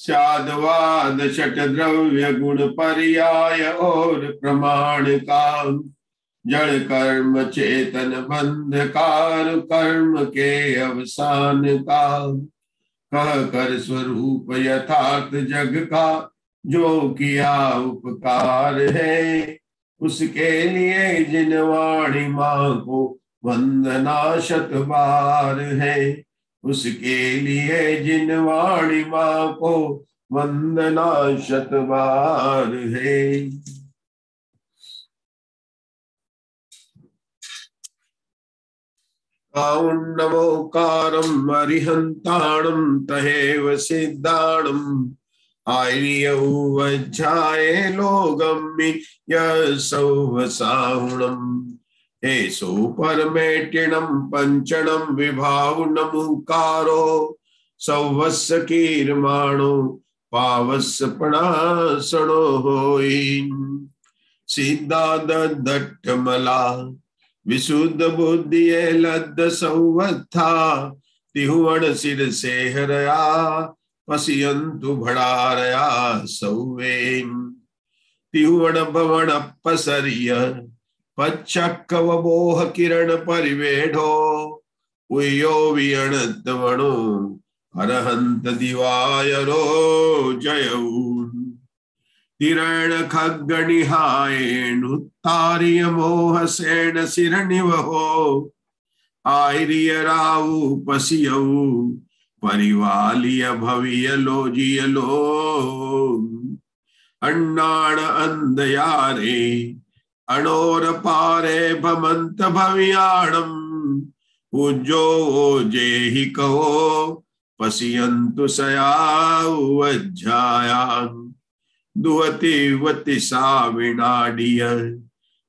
साधवाद षट द्रव्य गुण पर्याय और प्रमाण का, जड़ कर्म चेतन बंधकार कर्म के अवसान का, कह कर स्वरूप यथार्थ जग का जो किया उपकार है, उसके लिए जिन वाणी माँ को वंदना शत बार है, उसके लिए जिन वाणी माँ को वंदना शत बार है। नमोकारम अरिहंताणम तहेव सिद्धाणम, आर्यवज्जाये लोगम्मि यशौवसाहुणम्, एषो परमेटिणं पंचणं विभावनमुकारो, सौवस्य कीर्माणो पावस्य पणासणो होई, सिद्धादट्टमला विशुद्ध बुद्धिये लद्द सौवत्था, तिहुवन सिर से हरया पश्यन्तु भड़ारया सौवें, तिहुवन भवन पसरिय पच्चक्कवबोह किरण परिवेढो, उयो वियणत्वणो अरहंत दिवायरो जयऊ, तिरण खग्गणिहायेणुत्तार्य मोह सेन सिरनिवहो, आर्य रावु पसियऊ परिवालिय भविय लोजियलो, अन्नाण अंधयारे अणोर पारे भमंत भवियाणम, उज्जो जेहि कहो पसियन्तु सयाउ वज्जायां, दुहति वति साविनाडिय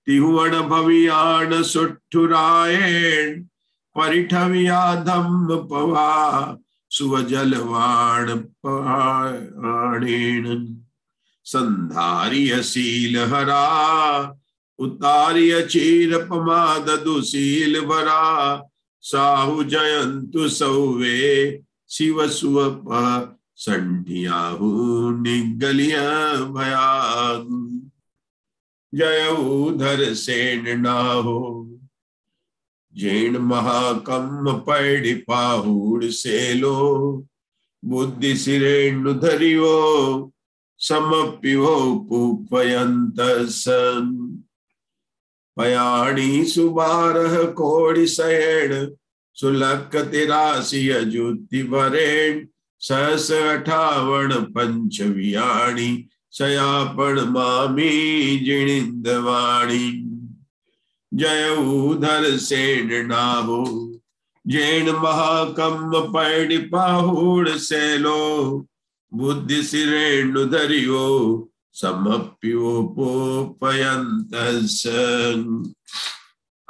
तिहुवन भवियान सुठुरायण, परिठविया धम्म पवा सुवजलवाण पाणेन, संधार्य शील हरा उतार्य चीर पमाद दुशील भरा, साहु जयंतु सौवे शिव सुवप संठियाहु निगलिया भयाग, जय उधर सेन नाहो जैन महाकम पैड़ी पाहुड़ सेलो, बुद्धि सिरेणु धरियो समप्यो पुपयंत सन, पयाणी सुबारह कोड़ी सैण सुलक तिरासी अजुति भरेण, सहस 58 पंचवियाणी सयापण मामी जिणिंदवाणी, जय उधर सेन नाहो जैन महाकम पैड़ी पाहुड़ सेलो, बुद्धि सिरेणु धरियो समप्यो पोपयंत सन।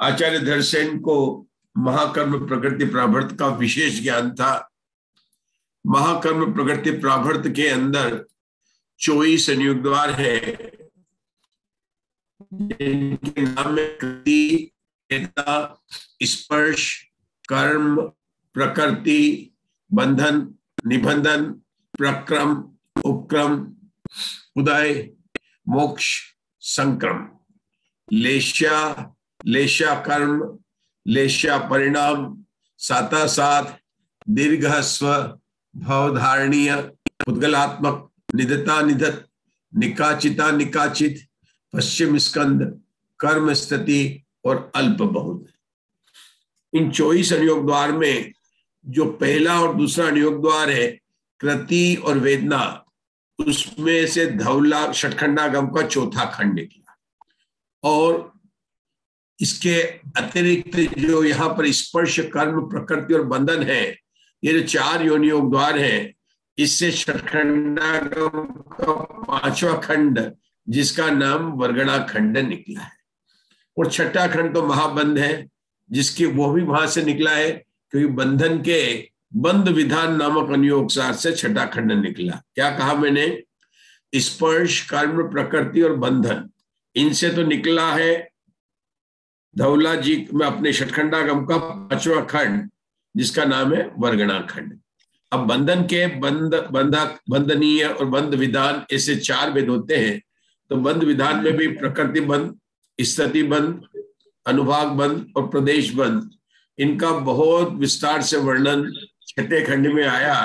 आचार्य धरसेन को महाकर्म प्रकृति प्राभर्त का विशेष ज्ञान था। महाकर्म प्रकृति प्राभर्त के अंदर 24 संयोग द्वार है, जिनके नाम में कृति, स्पर्श, कर्म, प्रकृति, बंधन, निबंधन, प्रक्रम, उपक्रम, उदय, मोक्ष, संक्रम, लेश्या, लेश्या कर्म, लेश्या परिणाम, साता सात, दीर्घस्व, भवधारणीय, उद्गलात्मक, निधता निधत, निकाचिता निकाचित, पश्चिम स्कंद, कर्म स्थिति और अल्प बहुत। इन 24 अनुयोग द्वार में जो पहला और दूसरा अनुयोग द्वार है कृति और वेदना, उसमें से धौला षटखंडागम का चौथा खंड निकला। और इसके अतिरिक्त जो यहाँ पर स्पर्श, कर्म, प्रकृति और बंधन है, ये जो 4 योनियोग द्वार है, इससे षटखंडागम का 5वां खंड जिसका नाम वर्गणा खंड निकला है। और 6ठा खंड तो महाबंध है, जिसकी वो भी वहां से निकला है, क्योंकि बंधन के बंध विधान नामक अनुयोग सार से 6ठा खंड निकला। क्या कहा मैंने? स्पर्श, कर्म, प्रकृति और बंधन, इनसे तो निकला है धौला जी में अपने षटखंडागम का 5वां खंड जिसका नाम है वर्गणा खंड। अब बंधन के बंध, बंधक, बंधनीय और बंध विधान ऐसे 4 भेद होते हैं। तो बंध विधान में भी प्रकृति बंध, स्थिति बंध, अनुभाग बंध और प्रदेश बंध, इनका बहुत विस्तार से वर्णन 6ठे खंड में आया,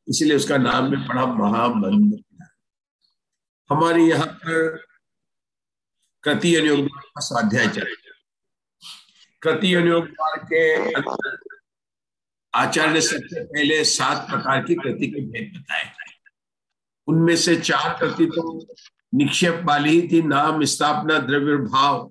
इसलिए उसका नाम भी पड़ा महाबंध। हमारे यहाँ पर कृति अनुयोग का स्वाध्याय चलेगा। कृति अनुयोग के अंदर आचार्य ने सबसे पहले 7 प्रकार की कृति के भेद बताए। उनमें से 4 कृति तो निक्षेप वाली ही थी, नाम, स्थापना, द्रव्य, भाव।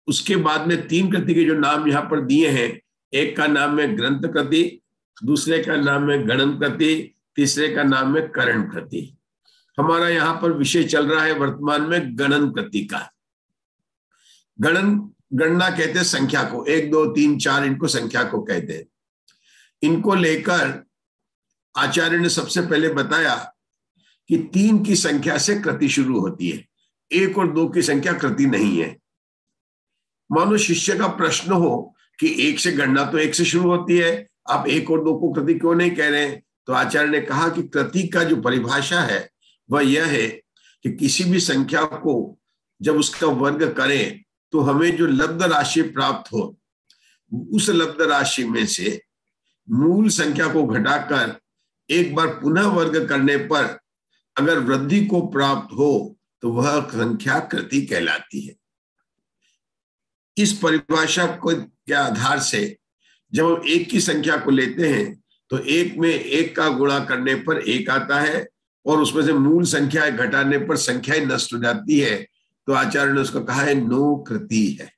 उसके बाद में 3 कृति के जो नाम यहाँ पर दिए हैं, एक का नाम है ग्रंथ कृति, दूसरे का नाम है गणन कृति, तीसरे का नाम है करण कृति। हमारा यहाँ पर विषय चल रहा है वर्तमान में गणन कृति का। गणन, गणना कहते हैं संख्या को, 1 2 3 4, इनको संख्या को कहते हैं। इनको लेकर आचार्य ने सबसे पहले बताया कि 3 की संख्या से कृति शुरू होती है, 1 और 2 की संख्या कृति नहीं है। मानो शिष्य का प्रश्न हो कि 1 से गणना तो 1 से शुरू होती है, आप 1 और 2 को कृति क्यों नहीं कह रहे हैं? तो आचार्य ने कहा कि कृति का जो परिभाषा है वह यह है कि किसी भी संख्या को जब उसका वर्ग करें तो हमें जो लब्ध राशि प्राप्त हो, उस लब्ध राशि में से मूल संख्या को घटाकर एक बार पुनः वर्ग करने पर अगर वृद्धि को प्राप्त हो तो वह संख्या कृति कहलाती है। इस परिभाषा के आधार से जब हम 1 की संख्या को लेते हैं तो 1 में 1 का गुणा करने पर 1 आता है, और उसमें से मूल संख्या घटाने पर संख्या नष्ट हो जाती है। तो आचार्य ने उसको कहा है नो कृति है।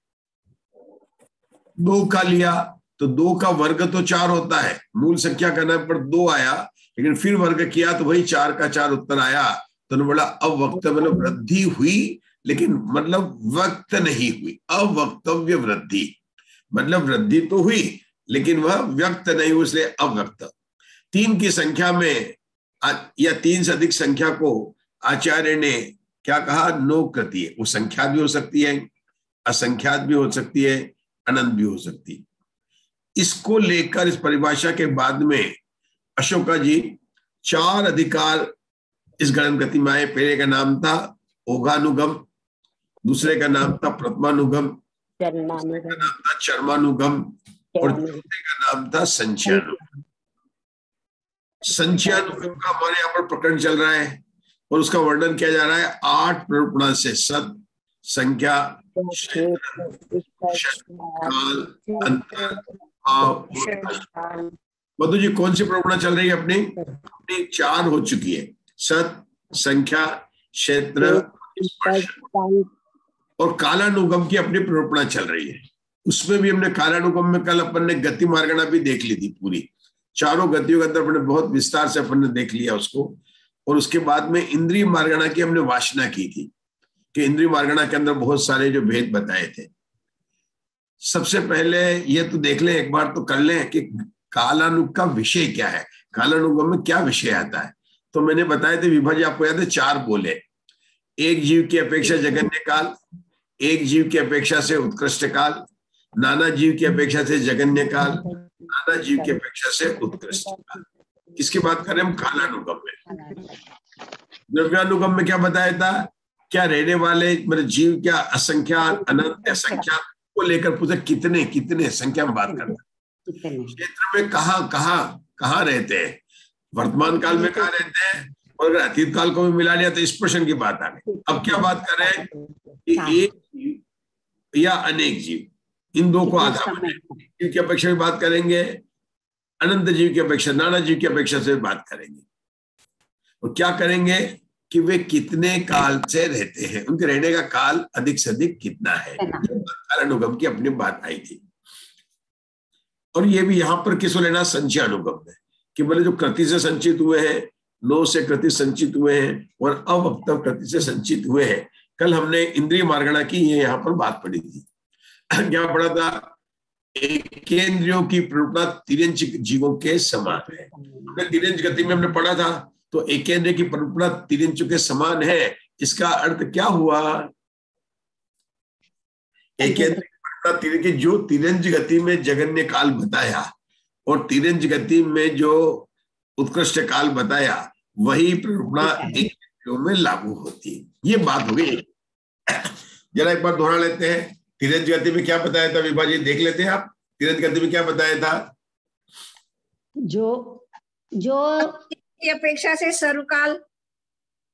2 का लिया तो 2 का वर्ग तो 4 होता है, मूल संख्या करने पर 2 आया, लेकिन फिर वर्ग किया तो वही 4 का 4 उत्तर आया। तो बोला अवक्त, मतलब वृद्धि हुई लेकिन मतलब वक्त नहीं हुई। अवक्तव्य वृद्धि मतलब वृद्धि तो हुई लेकिन वह व्यक्त नहीं हुई, इसलिए अव्यक्त। 3 की संख्या में या 3 से अधिक संख्या को आचार्य ने क्या कहा? नो कृति है। वो संख्या भी हो सकती है, असंख्यात भी हो सकती है, अनंत भी हो सकती है। इसको लेकर इस परिभाषा के बाद में अशोका जी 4 अधिकार इस गणन कृति में आए। पहले का नाम था ओघानुगम, दूसरे का नाम था प्रथमानुगम, तीसरे का नाम था चर्मानुगम और चौथे का नाम था संचयानुगम। संचयानुगम का हमारे यहाँ पर प्रकरण चल रहा है और उसका वर्णन किया जा रहा है 8 प्ररूपणा से। सत, संख्या, क्षेत्र, काल, अंतर, भाव। मधु जी कौन सी प्ररूपणा चल रही है? अपनी 4 हो चुकी है, सत, संख्या, क्षेत्र, स्पर्श और कालानुगम की अपनी प्ररूपणा चल रही है। उसमें भी हमने कालानुगम में कल अपन ने गति मार्गणा भी देख ली थी पूरी, 4 गतियों के अंदर अपने बहुत विस्तार से अपन ने देख लिया उसको। और उसके बाद में इंद्रिय मार्गणा की हमने वासना की थी कि इंद्रिय मार्गणा के अंदर बहुत सारे जो भेद बताए थे। सबसे पहले ये तो देख लें, एक बार तो कर लें कि कालानुग का विषय क्या है, कालानुगम में क्या विषय आता है। तो मैंने बताया थे विभाज्य, आपको याद है 4 बोले। एक जीव की अपेक्षा जगन्य काल, एक जीव की अपेक्षा से उत्कृष्ट काल, नाना जीव की अपेक्षा से जगन्य काल, नाना जीव की अपेक्षा से उत्कृष्ट काल। किसकी बात करें हम? कालानुगम में। द्रव्यानुगम में क्या बताया था? क्या रहने वाले मतलब जीव क्या असंख्यात, अनंत, असंख्यात को लेकर पूछा कितने कितने संख्या में बात करते हैं। क्षेत्र में कहाँ रहते हैं, वर्तमान काल में कहाँ रहते हैं, और अगर अतीत काल को भी मिला लिया तो इस प्रश्न की बात आ गई। अब क्या बात कर रहे हैं कि एक जीव या अनेक जीव, इन 2 को आधार जीव की अपेक्षा भी बात करेंगे, अनंत जीव की अपेक्षा, नाना जीव की अपेक्षा से बात करेंगे। और क्या करेंगे कि वे कितने काल से रहते हैं, उनके रहने का काल अधिक से अधिक कितना है। कालानुगम की अपनी बात आई थी। और ये भी यहाँ पर किसको लेना? संचयानुगम में, कि बोले जो कृति से संचित हुए हैं, 9 से कृति संचित हुए हैं और अवक्तव कृति से संचित हुए हैं। कल हमने इंद्रिय मार्गणा की ये यहाँ पर बात पड़ी थी। क्या पढ़ा था? एकेंद्रियों की प्ररूपणा तिर्यंच जीवों के समान है। तिर्यंच गति में हमने पढ़ा था, तो एकेंद्रिय की प्ररूपणा तिर्यंच के समान है। इसका अर्थ क्या हुआ? एकेंद्रिय की जो तिर्यंच गति में जगन्य काल बताया और तिर्यंच गति में जो उत्कृष्ट काल बताया, वही प्ररूपणा एक इंद्रियों में लागू होती है। ये बात हो गई। जरा एक बार दोहरा लेते हैं। तिर्यंच गति में क्या बताया था विभा जी, देख लेते हैं आप। तिर्यंच गति में क्या बताया था? जो जो की अपेक्षा से सर्वकाल,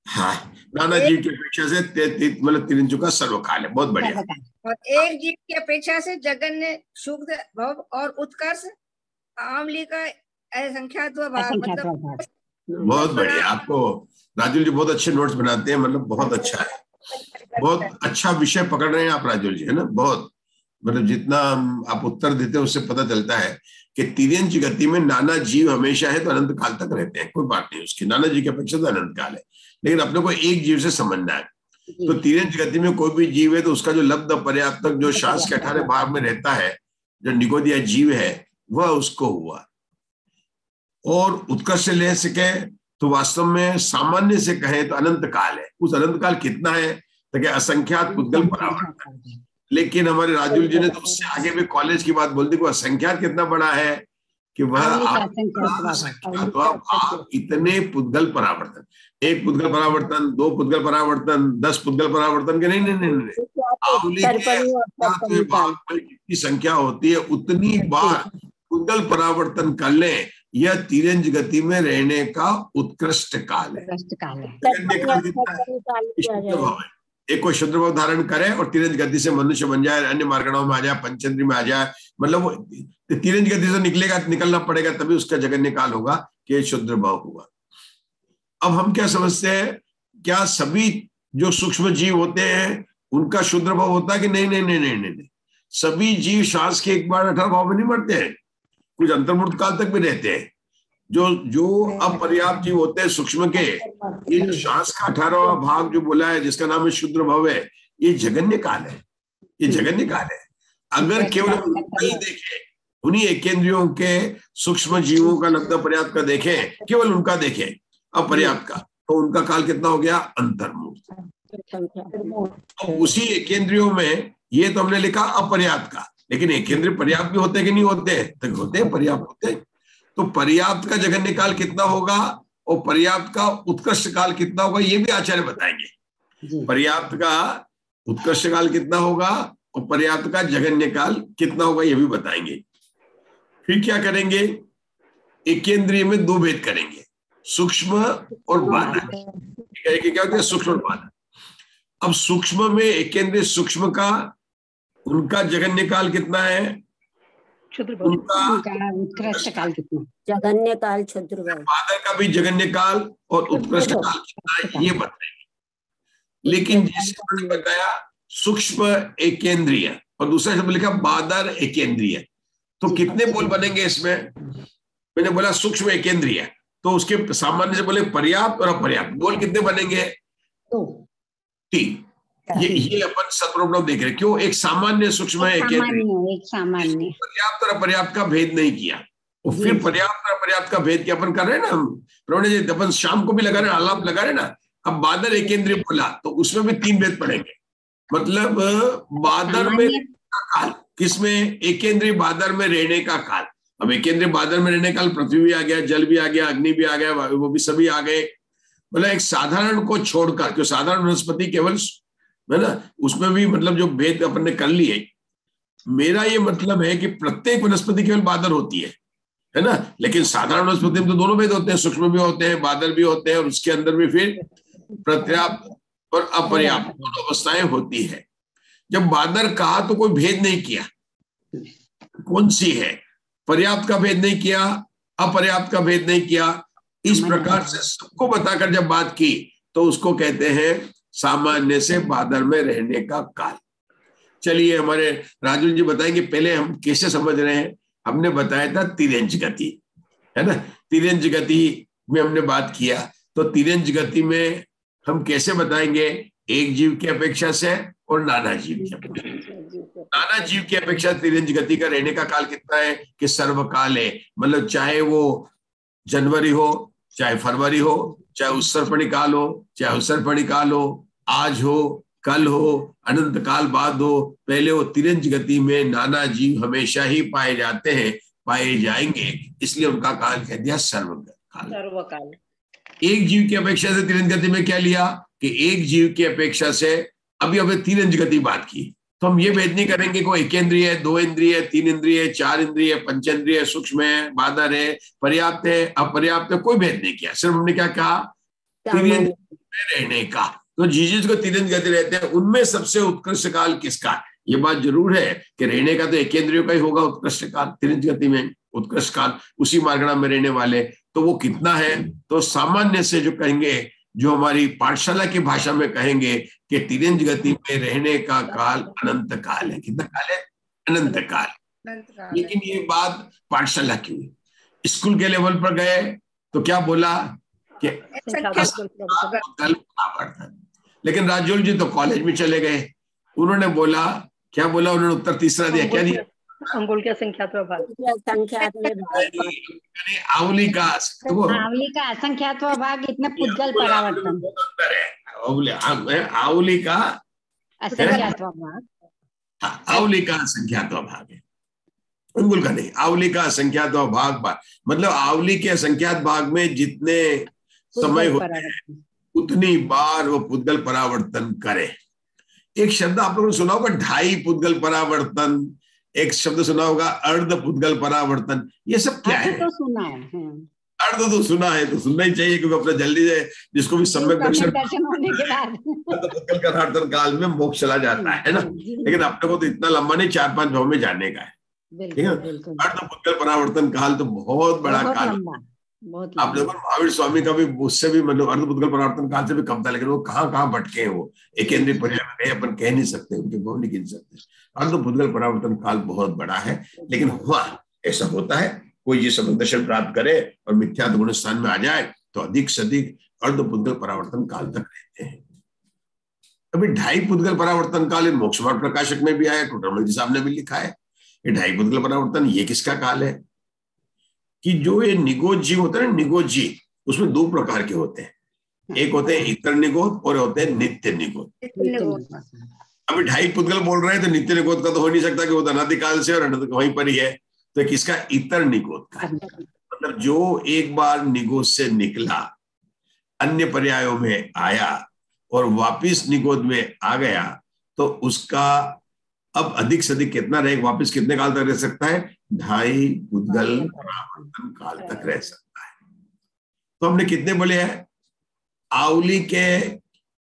हाँ, नाना जीव की अपेक्षा से मतलब तिरंजु का सर्वकाल है। बहुत बढ़िया। और एक जीव की अपेक्षा से जगन्य, शुद्ध भव और उत्कर्ष आमली का असंख्यात मतलब बहुत बढ़िया। आपको राजुल जी बहुत अच्छे नोट्स बनाते हैं, मतलब बहुत अच्छा है, बहुत अच्छा विषय पकड़ रहे हैं आप राजुल जी, है ना। बहुत मतलब जितना आप उत्तर देते हैं उससे पता चलता है कि तिर्यंच गति में नाना जीव हमेशा है तो अनंत काल तक रहते हैं, कोई बात नहीं उसकी। नाना जी की अपेक्षा तो अनंत काल है, लेकिन अपने को एक जीव से समझना है। तो तिर्यंच गति में कोई भी जीव है तो उसका जो लब्ध पर्याप्त तक जो श्वास के 18 भाग में रहता है, जो निगोदिया जीव है, वह उसको हुआ। और उत्कर्ष से ले सके तो वास्तव में सामान्य से कहें तो अनंत काल है। उस अनंत काल कितना है तो क्या असंख्यात पुद्गल परावर्तन। लेकिन हमारे राजुल जी ने तो उससे आगे भी कॉलेज की बात बोल दी कि असंख्यात कितना बड़ा है कि वह आप इतने पुद्गल परावर्तन, एक पुद्गल परावर्तन, दो पुद्गल परावर्तन, 10 पुद्गल परावर्तन के नहीं। आंवली के भाग में जितनी संख्या होती है उतनी बार पुद्गल परावर्तन कर ले, यह तिर्यंच गति में रहने का उत्कृष्ट काल है। एक कोई शुद्ध भाव धारण करे और तिर्यंच गति से मनुष्य बन जाए, अन्य मार्गणाओं में आ जाए, पंचेंद्रिय में आ जाए, मतलब तिर्यंच गति से निकलना पड़ेगा, तभी उसका जगन्य काल होगा कि शुद्ध भाव हुआ। अब हम क्या समझते हैं, क्या सभी जो सूक्ष्म जीव होते हैं उनका शुद्ध भाव होता है कि नहीं। सभी जीव श्वास के एक बार 18 भाव में नहीं मरते हैं, कुछ अंतर्मुक्त काल तक भी रहते हैं। जो अपर्याप्त जीव होते हैं सूक्ष्म के, ये जो श्वास का 18वां भाग जो बोला है जिसका नाम है शुद्ध भाव है, ये जगन्य काल है, ये जगन्य काल है। अगर केवल नहीं देखें उन्हीं एकेंद्रियों के सूक्ष्म जीवों का लब्ध पर्याप्त का देखें, केवल उनका देखें अपर्याप्त का, तो उनका काल कितना हो गया? अंतर्मुक्त। तो उसी एकेंद्रियों में ये तो हमने लिखा अपर्याप्त का, लेकिन एकेंद्रिय पर्याप्त भी होते हैं कि नहीं होते? तो होते हैं, पर्याप्त होते हैं। तो पर्याप्त का जगन्य काल कितना होगा और पर्याप्त का उत्कृष्ट काल कितना होगा, ये भी आचार्य बताएंगे। पर्याप्त का उत्कृष्ट काल कितना होगा और पर्याप्त का जगन्य काल कितना होगा, ये भी बताएंगे। फिर क्या करेंगे, एकेंद्रिय में दो भेद करेंगे, सूक्ष्म और बाधक। क्या होता है? सूक्ष्म और बाधक। अब सूक्ष्म में एकेंद्रिय सूक्ष्म का उनका जगन्य काल कितना है, उनका उत्कृष्ट काल कितना, जगन्य काल क्षुद्र भाव। बाधक का भी जगन्य काल और उत्कृष्ट काल कितना है, ये बताएंगे। लेकिन जैसे मैंने बताया सूक्ष्म एकेंद्रिय और दूसरा शब्द लिखा बादर एकेंद्रिय, तो कितने बोल बनेंगे इसमें? मैंने बोला सूक्ष्म एकेंद्रिय, तो उसके सामान्य से बोले पर्याप्त और अपर्याप्त, बोल कितने बनेंगे? 3। ये अपन सत्प्रोपणव देख रहे हैं। क्यों? एक सामान्य सूक्ष्म है, एक सामान्य, पर्याप्त और अपर्याप्त का भेद नहीं किया, और फिर पर्याप्त और अपर्याप्त का भेद क्या अपन कर रहे हैं ना हम प्रवण जी, अपन शाम को भी लगा रहे हैं, आलाप लगा रहे ना। अब बादर एकेंद्रिय बोला तो उसमें भी 3 भेद पड़ेंगे, मतलब बादर में का काल, किसमें? एकेंद्रिय बादर में रहने का काल। अब एकेंद्रिय बादर में रहने काल पृथ्वी भी आ गया, जल भी आ गया, अग्नि भी आ गया, वो भी सभी आ गए। मतलब एक साधारण को छोड़कर, क्यों साधारण वनस्पति केवल है ना, उसमें भी मतलब जो भेद अपन ने कर लिए। मेरा ये मतलब है कि प्रत्येक वनस्पति केवल बादर होती है ना, लेकिन साधारण वनस्पति में तो दोनों भेद होते हैं, सूक्ष्म भी होते हैं, बादर भी होते हैं, और उसके अंदर भी फिर पर्याप्त और अपर्याप्त दोनों अवस्थाएं होती है। जब बादर कहा तो कोई भेद नहीं किया, कौन सी है, पर्याप्त का भेद नहीं किया, अपर्याप्त का भेद नहीं किया। इस प्रकार से सबको बताकर जब बात की तो उसको कहते हैं सामान्य से बादर में रहने का काल। चलिए हमारे राजुल जी बताएंगे, पहले हम कैसे समझ रहे हैं। हमने बताया था तिर्यंच गति, है ना, तिर्यंच गति में हमने बात किया, तो तिर्यंच गति में हम कैसे बताएंगे, एक जीव की अपेक्षा से और नाना जीव की अपेक्षा। नाना जीव की अपेक्षा तिर्यंच गति का रहने का काल कितना है कि सर्वकाल है, मतलब चाहे वो जनवरी हो, चाहे फरवरी हो, चाहे उत्सर्पणी काल हो, चाहे उत्सर्पणी काल हो, आज हो, कल हो, अनंत काल बाद हो, पहले वो तिर्यंच गति में नाना जीव हमेशा ही पाए जाते हैं, पाए जाएंगे, इसलिए उनका काल कह दिया सर्वकाल। काल। सर्वकाल। एक जीव की अपेक्षा से तिरंज गति में क्या लिया कि एक जीव की अपेक्षा से अभी तिरंज गति बात की, तो हम ये भेद नहीं करेंगे कोई एकेंद्रिय है, दो इंद्रिय, तीन इंद्रिय, चार इंद्रिय, पंचेंद्रिय, सूक्ष्म है, बादर है, पर्याप्त है, अपर्याप्त है, कोई भेद नहीं किया। सिर्फ हमने क्या कहा, तिरंज में रहने का। तो जिस को तिरंज गति रहते हैं उनमें सबसे उत्कृष्ट काल किसका? ये बात जरूर है कि रहने का तो एकेंद्रियों का ही होगा उत्कृष्ट काल, तिरंज गति में उत्कृष्ट काल उसी मार्गणा में रहने वाले। तो वो कितना है? तो सामान्य से जो कहेंगे, जो हमारी पाठशाला की भाषा में कहेंगे कि तिरंज गति में रहने का काल अनंत काल है। कितना काल है? अनंत काल। लेकिन ये बात पाठशाला की हुई, स्कूल के लेवल पर गए तो क्या बोला कि आवर्तन। लेकिन राजोल जी तो कॉलेज में चले गए, उन्होंने बोला, क्या बोला उन्होंने? उत्तर तीसरा दिया, क्या दिया? अंगुल के असंख्यात्व भाग। आवली का आवली का असंख्यात्व भाग इतने पुद्गल परावर्तन। आवली का असंख्यात्व भाग, आवली का असंख्यात्व भाग है, अंगुल का नहीं। आवली का असंख्यात्व भाग मतलब आवली के असंख्यात भाग में जितने समय होते हैं उतनी बार वो पुद्गल परावर्तन करे। एक शब्द आप लोगों ने सुना होगा, ढाई पुद्गल परावर्तन, एक शब्द सुना होगा अर्ध पुद्गल परावर्तन। ये सब क्या है? तो सुना है, अर्ध तो सुना है, तो सुनना ही चाहिए, क्योंकि अपना जल्दी से जिसको भी सम्यक दर्शन होने के बाद पुद्गल परावर्तन काल में मोक्ष चला जाता है ना। लेकिन अपने को तो इतना लंबा नहीं, 4-5 भाव में जाने का है, ठीक है। अर्ध पुद्गल परावर्तन काल तो बहुत बड़ा काल। आप लोगों महावीर स्वामी का भी उससे भी मतलब अर्ध पुद्गल परावर्तन काल से भी कम था, लेकिन वो कहाँ भटके हैं, वो एकेंद्रीय पर्याय में गए, अपन कह नहीं सकते, उनके भाव नहीं गिन सकते। अर्ध पुद्गल परावर्तन काल बहुत बड़ा है। लेकिन हुआ ऐसा होता है, कोई ये सम्यक दर्शन प्राप्त करे और मिथ्या गुण स्थान में आ जाए तो अधिक से अधिक अर्ध पुद्गल परावर्तन काल तक रहते हैं। अभी 2.5 पुद्गल परावर्तन काल इन मोक्ष मार्ग प्रकाशक में भी आया, टोटरमल जी साहब ने भी लिखा है। ये 2.5 पुद्गल परावर्तन ये किसका काल है? कि जो ये निगोद जीव होता है ना, निगोद जीव, उसमें 2 प्रकार के होते हैं। एक होते हैं इतर निगोद और होते हैं नित्य निगोद। अभी 2.5 पुद्गल बोल रहे हैं तो नित्य निगोद का तो हो नहीं सकता कि वो अनादिकाल से और अनंत वहीं पर ही है। तो किसका? इतर निगोद का। मतलब जो एक बार निगोद से निकला, अन्य पर्यायों में आया और वापिस निगोद में आ गया, तो उसका अब अधिक से अधिक कितना रहे, वापिस कितने काल तक रह सकता है? 2.5 पुद्गल परावर्तन काल तक रह सकता है। तो हमने कितने बोले हैं? आवली के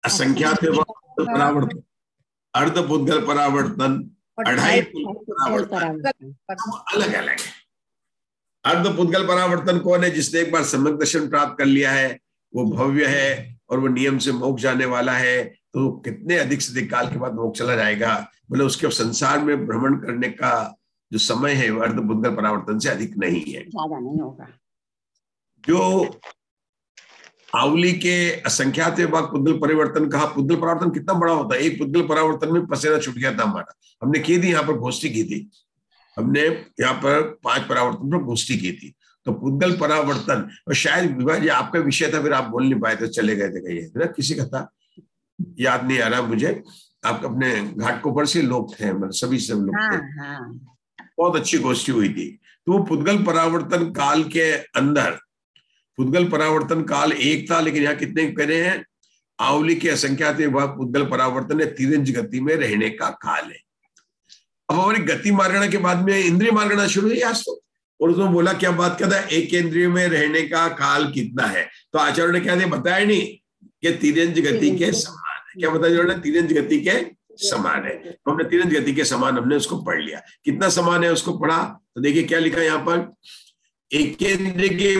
असंख्यात परावर्तन, अर्ध पुद्गल परावर्तन, 2.5 पुद्गल परावर्तन, अलग अलग है। अर्ध पुद्गल परावर्तन कौन है? जिसने एक बार सम्यक दर्शन प्राप्त कर लिया है, वो भव्य है और वो नियम से मोक्ष जाने वाला है, तो कितने अधिक से अधिक काल के बाद मोक्ष चला जाएगा। मतलब उसके संसार में भ्रमण करने का जो समय है वो अर्ध पुद्गल परावर्तन से अधिक नहीं है, ज्यादा नहीं होगा। जो आवली के असंख्यात भाग पुद्गल परिवर्तन कहा। पुद्गल परावर्तन कितना बड़ा होता है? एक पुद्गल परावर्तन में पसीना छूट गया था हमारा। हमने की थी यहाँ पर गोष्ठी की थी, हमने यहाँ पर 5 परावर्तन पर गोष्ठी की थी। तो पुद्गल परावर्तन, और शायद विभाग आपका विषय था, फिर आप बोल नहीं पाए थे, चले गए थे कहीं, ना किसी का था, याद नहीं आ रहा मुझे। आप अपने घाटकोपर से लोग थे, मतलब सभी सब लोग थे। बहुत अच्छी गोष्ठी हुई थी। तो वो पुद्गल परावर्तन काल के अंदर, पुद्गल परावर्तन काल एक था, लेकिन यहाँ कितने करे हैं? आवली के असंख्यात विभाग पुद्गल परावर्तन है, तिरंज गति में रहने का काल है। अब हमारी गति मार्गणा के बाद में इंद्रिय मार्गणा शुरू हुई आज तो, और उसमें बोला क्या बात कहता है? एक इंद्रिय में रहने का काल कितना है? तो आचार्य ने क्या बताया नहीं कि तिरंज गति के समान है। क्या बताया? तिरंज गति के समान है। तो हमने तिरंज गति के समान हमने उसको पढ़ लिया। कितना समान है उसको पढ़ा तो देखिए क्या लिखा यहाँ पर, एकेंद्रिय के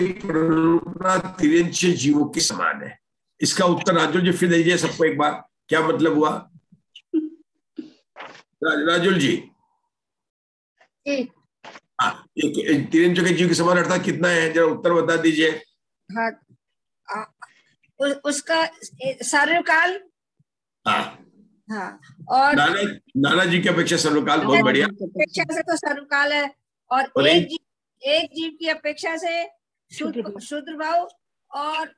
तिरंज जीवों के समान है। इसका उत्तर राजुल जी फिर दीजिए सबको एक बार, क्या मतलब हुआ? राजुल जी, हाँ, तिरंज के जीव के समान अर्थात कितना है? जरा उत्तर बता दीजिए। हाँ, उसका सर्वकाल। हाँ हाँ, और नाना जी की अपेक्षा सर्वकाल बहुत बढ़िया, अपेक्षा से तो सर्वकाल है। और एक जीव की अपेक्षा से शूद्र भाव और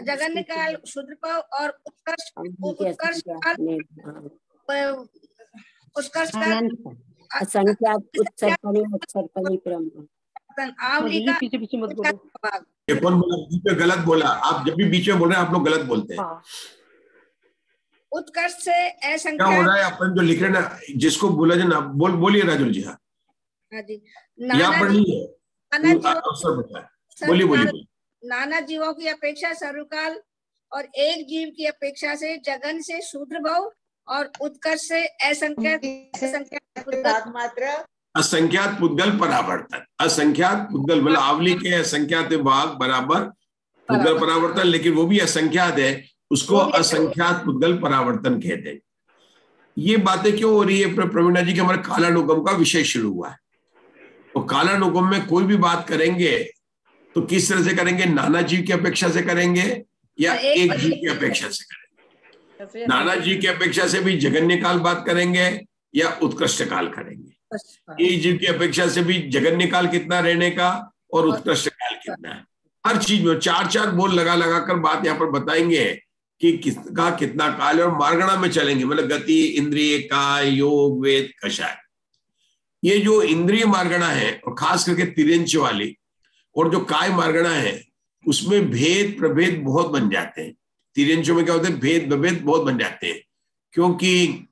जगन्य काल, शूद्र भाव और उत्कर्ष काल, असंख्यात उत्सर्पणी उत्सर्पणी ब्रह्म। आवली का पीछे मत बोलो। ये कौन बोला बीच में गलत बोला? आप जब भी बीच में बोल रहे हैं आप लोग गलत बोलते हैं। हाँ। उत्कर्ष से क्या हो असंख्यात। रहा है अपन जो लिख रहे हैं ना, जिसको बोला जाए ना, बोलिए राजुल जी। हाँ, हाँ जी। यहाँ पर नहीं है, नाना जीवों अवसर बताए। बोलिए बोलिए। नाना जीवों की अपेक्षा सर्वकाल और एक जीव की अपेक्षा से जगन से शूद्र भाव और उत्कर्ष से असंख्यात असंख्यात पुद्गल परावर्तन। असंख्यात पुद्गल मतलब आवली के असंख्यात भाग बराबर पुद्गल परावर्तन, लेकिन वो भी असंख्यात है, उसको असंख्यात पुद्गल परावर्तन कहते हैं। ये बातें क्यों हो रही है प्रवीणा जी? के हमारे कालानुगम का विषय शुरू हुआ है, तो कालानुगम में कोई भी बात करेंगे तो किस तरह से करेंगे? नाना जीव की अपेक्षा से करेंगे या एक जीव की अपेक्षा से करेंगे? नाना जीव की अपेक्षा से भी जगन्य काल बात करेंगे या उत्कृष्ट काल करेंगे? एक जीव की अपेक्षा से भी जगन्य काल कितना रहने का और उत्कृष्ट काल कितना है। हर चीज में चार चार बोल लगा लगा कर बात यहाँ पर बताएंगे कि किसका कितना काल है, और मार्गणा में चलेंगे, मतलब गति, इंद्रिय, काय, योग, वेद, कषाय। ये जो इंद्रिय मार्गणा है और खास करके तिर्यंच वाली और जो काय मार्गणा है, उसमें भेद प्रभेद बहुत बन जाते हैं। तिर्यंचों में क्या होता है? भेद प्रभेद बहुत बन जाते हैं, क्योंकि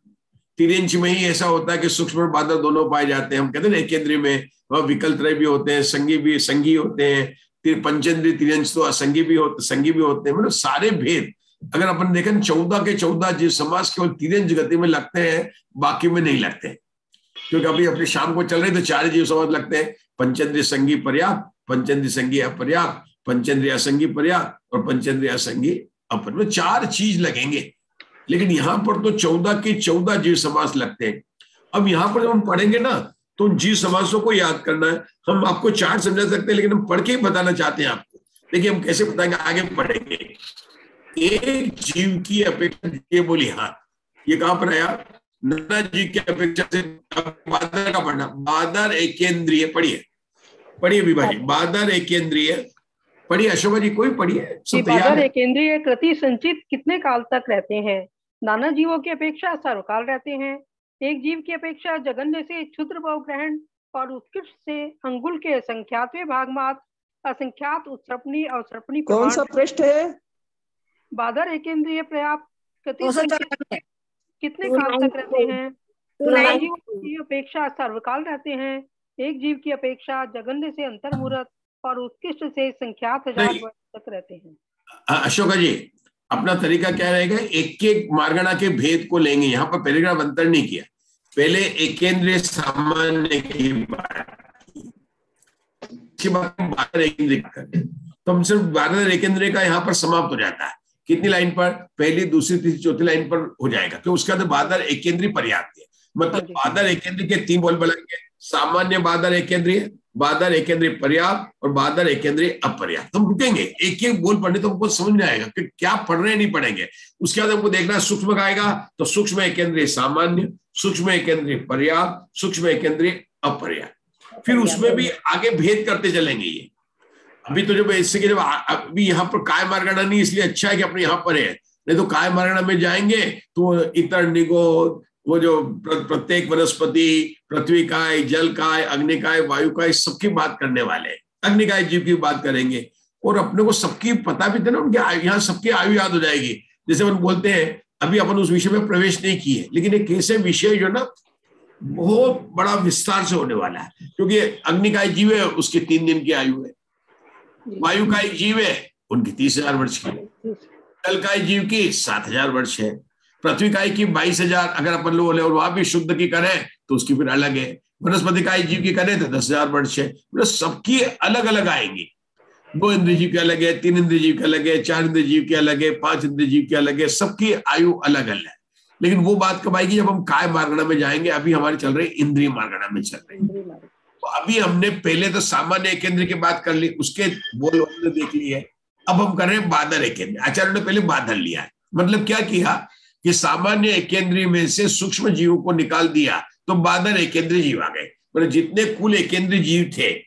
तिर्यंच में ही ऐसा होता है कि सूक्ष्म और बादल दोनों पाए जाते हैं। हम कहते हैं एकेंद्रीय में वह विकल्पत्रय भी होते हैं, संगी होते हैं, पंचेंद्रीय तिर्यंच तो असंगी भी होते हैं। मतलब सारे भेद अगर अपन देखें 14 के 14 जीव समास केवल तिर्यंच गति में लगते हैं, बाकी में नहीं लगते, क्योंकि अभी अपनी शाम को चल रहे तो 4 जीव समास लगते हैं। पंचेंद्रीय संगी पर्याप्त, पंचेंद्रीय संगी अपर्याप्त, पंचेंद्रीय असंगी पर्याप्त और पंचेंद्रीय असंगी अपर्याप्त, 4 चीज लगेंगे। लेकिन यहाँ पर तो 14 के 14 जीव समास लगते हैं। अब यहाँ पर जब हम पढ़ेंगे ना तो जीव समासों को याद करना है। हम आपको चार्ट समझा सकते हैं, लेकिन हम पढ़ के ही बताना चाहते हैं आपको। देखिए हम कैसे बताएंगे, आगे पढ़ेंगे। एक जीव की अपेक्षा, ये बोली, हाँ ये कहां पर आया? नाना जीव की अपेक्षा से बादर का पढ़ना। बादर एकेंद्रीय, पढ़िए विभाजी, बादर एकेंद्रीय पढ़िए। अशोका जी कोई पढ़िए, सब तैयार बादर है। एकेंद्रीय कृति संचित कितने काल तक रहते हैं? नाना जीवों की अपेक्षा सर्वकाल रहते हैं। एक जीव की अपेक्षा जगन्य से क्षुद्र भाव ग्रहण और उत्कृष्ट से अंगुल के असंख्यातवें भाग मात्र असंख्यात उत्सर्पणी अवसर्पणी कौन सा पृष्ठ है? बादर एकेंद्रीय पर्याप्त कृति संचित कितने काल तक रहते हैं? 294 नाना जीवों की अपेक्षा सर्वकाल रहते हैं। एक जीव की अपेक्षा जगन्य से अंतर्मुहूर्त और उत्कृष्ट से संख्यात 1000 वर्ष तक रहते हैं। अशोका जी अपना तरीका क्या रहेगा? एक एक मार्गणा के भेद को लेंगे। यहाँ पर पैराग्राफ अंतर नहीं किया, पहले एकेंद्रीय सामान्य की बात, इसके बाद बादर एकेंद्रीय करते, तो हम सिर्फ बादर एकेंद्रीय का यहाँ पर समाप्त हो जाता है। कितनी लाइन पर? पहली, दूसरी, तीसरी, चौथी लाइन पर हो जाएगा, क्योंकि उसके बाद बादर एकेंद्रीय पर्याप्त है। मतलब बादर एकेंद्रीय के 3 बोल बनाएंगे, सामान्य बादर एकेंद्रीय, बादर एकेंद्रीय पर्याप्त और बादर एकेंद्रीय अपर्याप्त। हम रुकेंगे एक एक बोल पढ़ने तो हमको समझ में आएगा कि क्या पढ़ रहे हैं, नहीं पढ़ेंगे। उसके बाद हमको देखना है सूक्ष्म का आएगा तो सूक्ष्म एकेंद्रीय सामान्य, सूक्ष्म एकेंद्रीय पर्याप्त, सूक्ष्म एकेंद्रीय अपर्याप्त, फिर उसमें भी आगे भेद करते चलेंगे। ये अभी तो जब इससे जब अभी यहाँ पर काय मार्गणा नहीं, इसलिए अच्छा है कि अपने यहाँ पर है, नहीं तो काय मार्गणा में जाएंगे तो इतर निगो, वो जो प्रत्येक वनस्पति, पृथ्वी काय, जल काय, अग्नि काय, वायु काय, सबकी बात करने वाले हैं। अग्निकाय जीव की बात करेंगे और अपने को सबकी पता भी देना, उनके यहाँ सबकी आयु याद हो जाएगी। जैसे अपन बोलते हैं, अभी अपन उस विषय में प्रवेश नहीं किए, लेकिन एक ऐसे विषय जो ना बहुत बड़ा विस्तार से होने वाला है, क्योंकि अग्निकाय जीव है उसकी 3 दिन की आयु है, वायु का जीव है उनकी 30,000 वर्ष की, जल का जीव की 7,000 वर्ष है, पृथ्वी काय की 22,000 अगर अपन लोग बोले, और वहां भी शुद्ध की करें तो उसकी फिर अलग है, वनस्पति काय जीव की करें तो 10,000 वर्ष है। मतलब सबकी अलग अलग आएंगी। 2 इंद्रिय जीव के अलग है, 3 इंद्रिय जीव के अलग है, 4 इंद्रिय जीव के अलग है, 5 इंद्रिय जीव के अलग है, सबकी आयु अलग अलग है। लेकिन वो बात कब आएगी? जब हम काय मार्गणा में जाएंगे। अभी हमारे चल रहे इंद्रिय मार्गणा में चल रहे हैं। तो अभी हमने पहले तो सामान्य एकेंद्र की बात कर ली, उसके बोल हमने देख ली है। अब हम कर रहे हैं बादर एकेंद्र। आचार्य ने पहले बादर लिया है, मतलब क्या किया कि सामान्य एकेंद्रीय में से सूक्ष्म जीवों को निकाल दिया तो बादर एकेंद्रीय जीव आ गए। मतलब जितने कुल एकेंद्रीय जीव थे,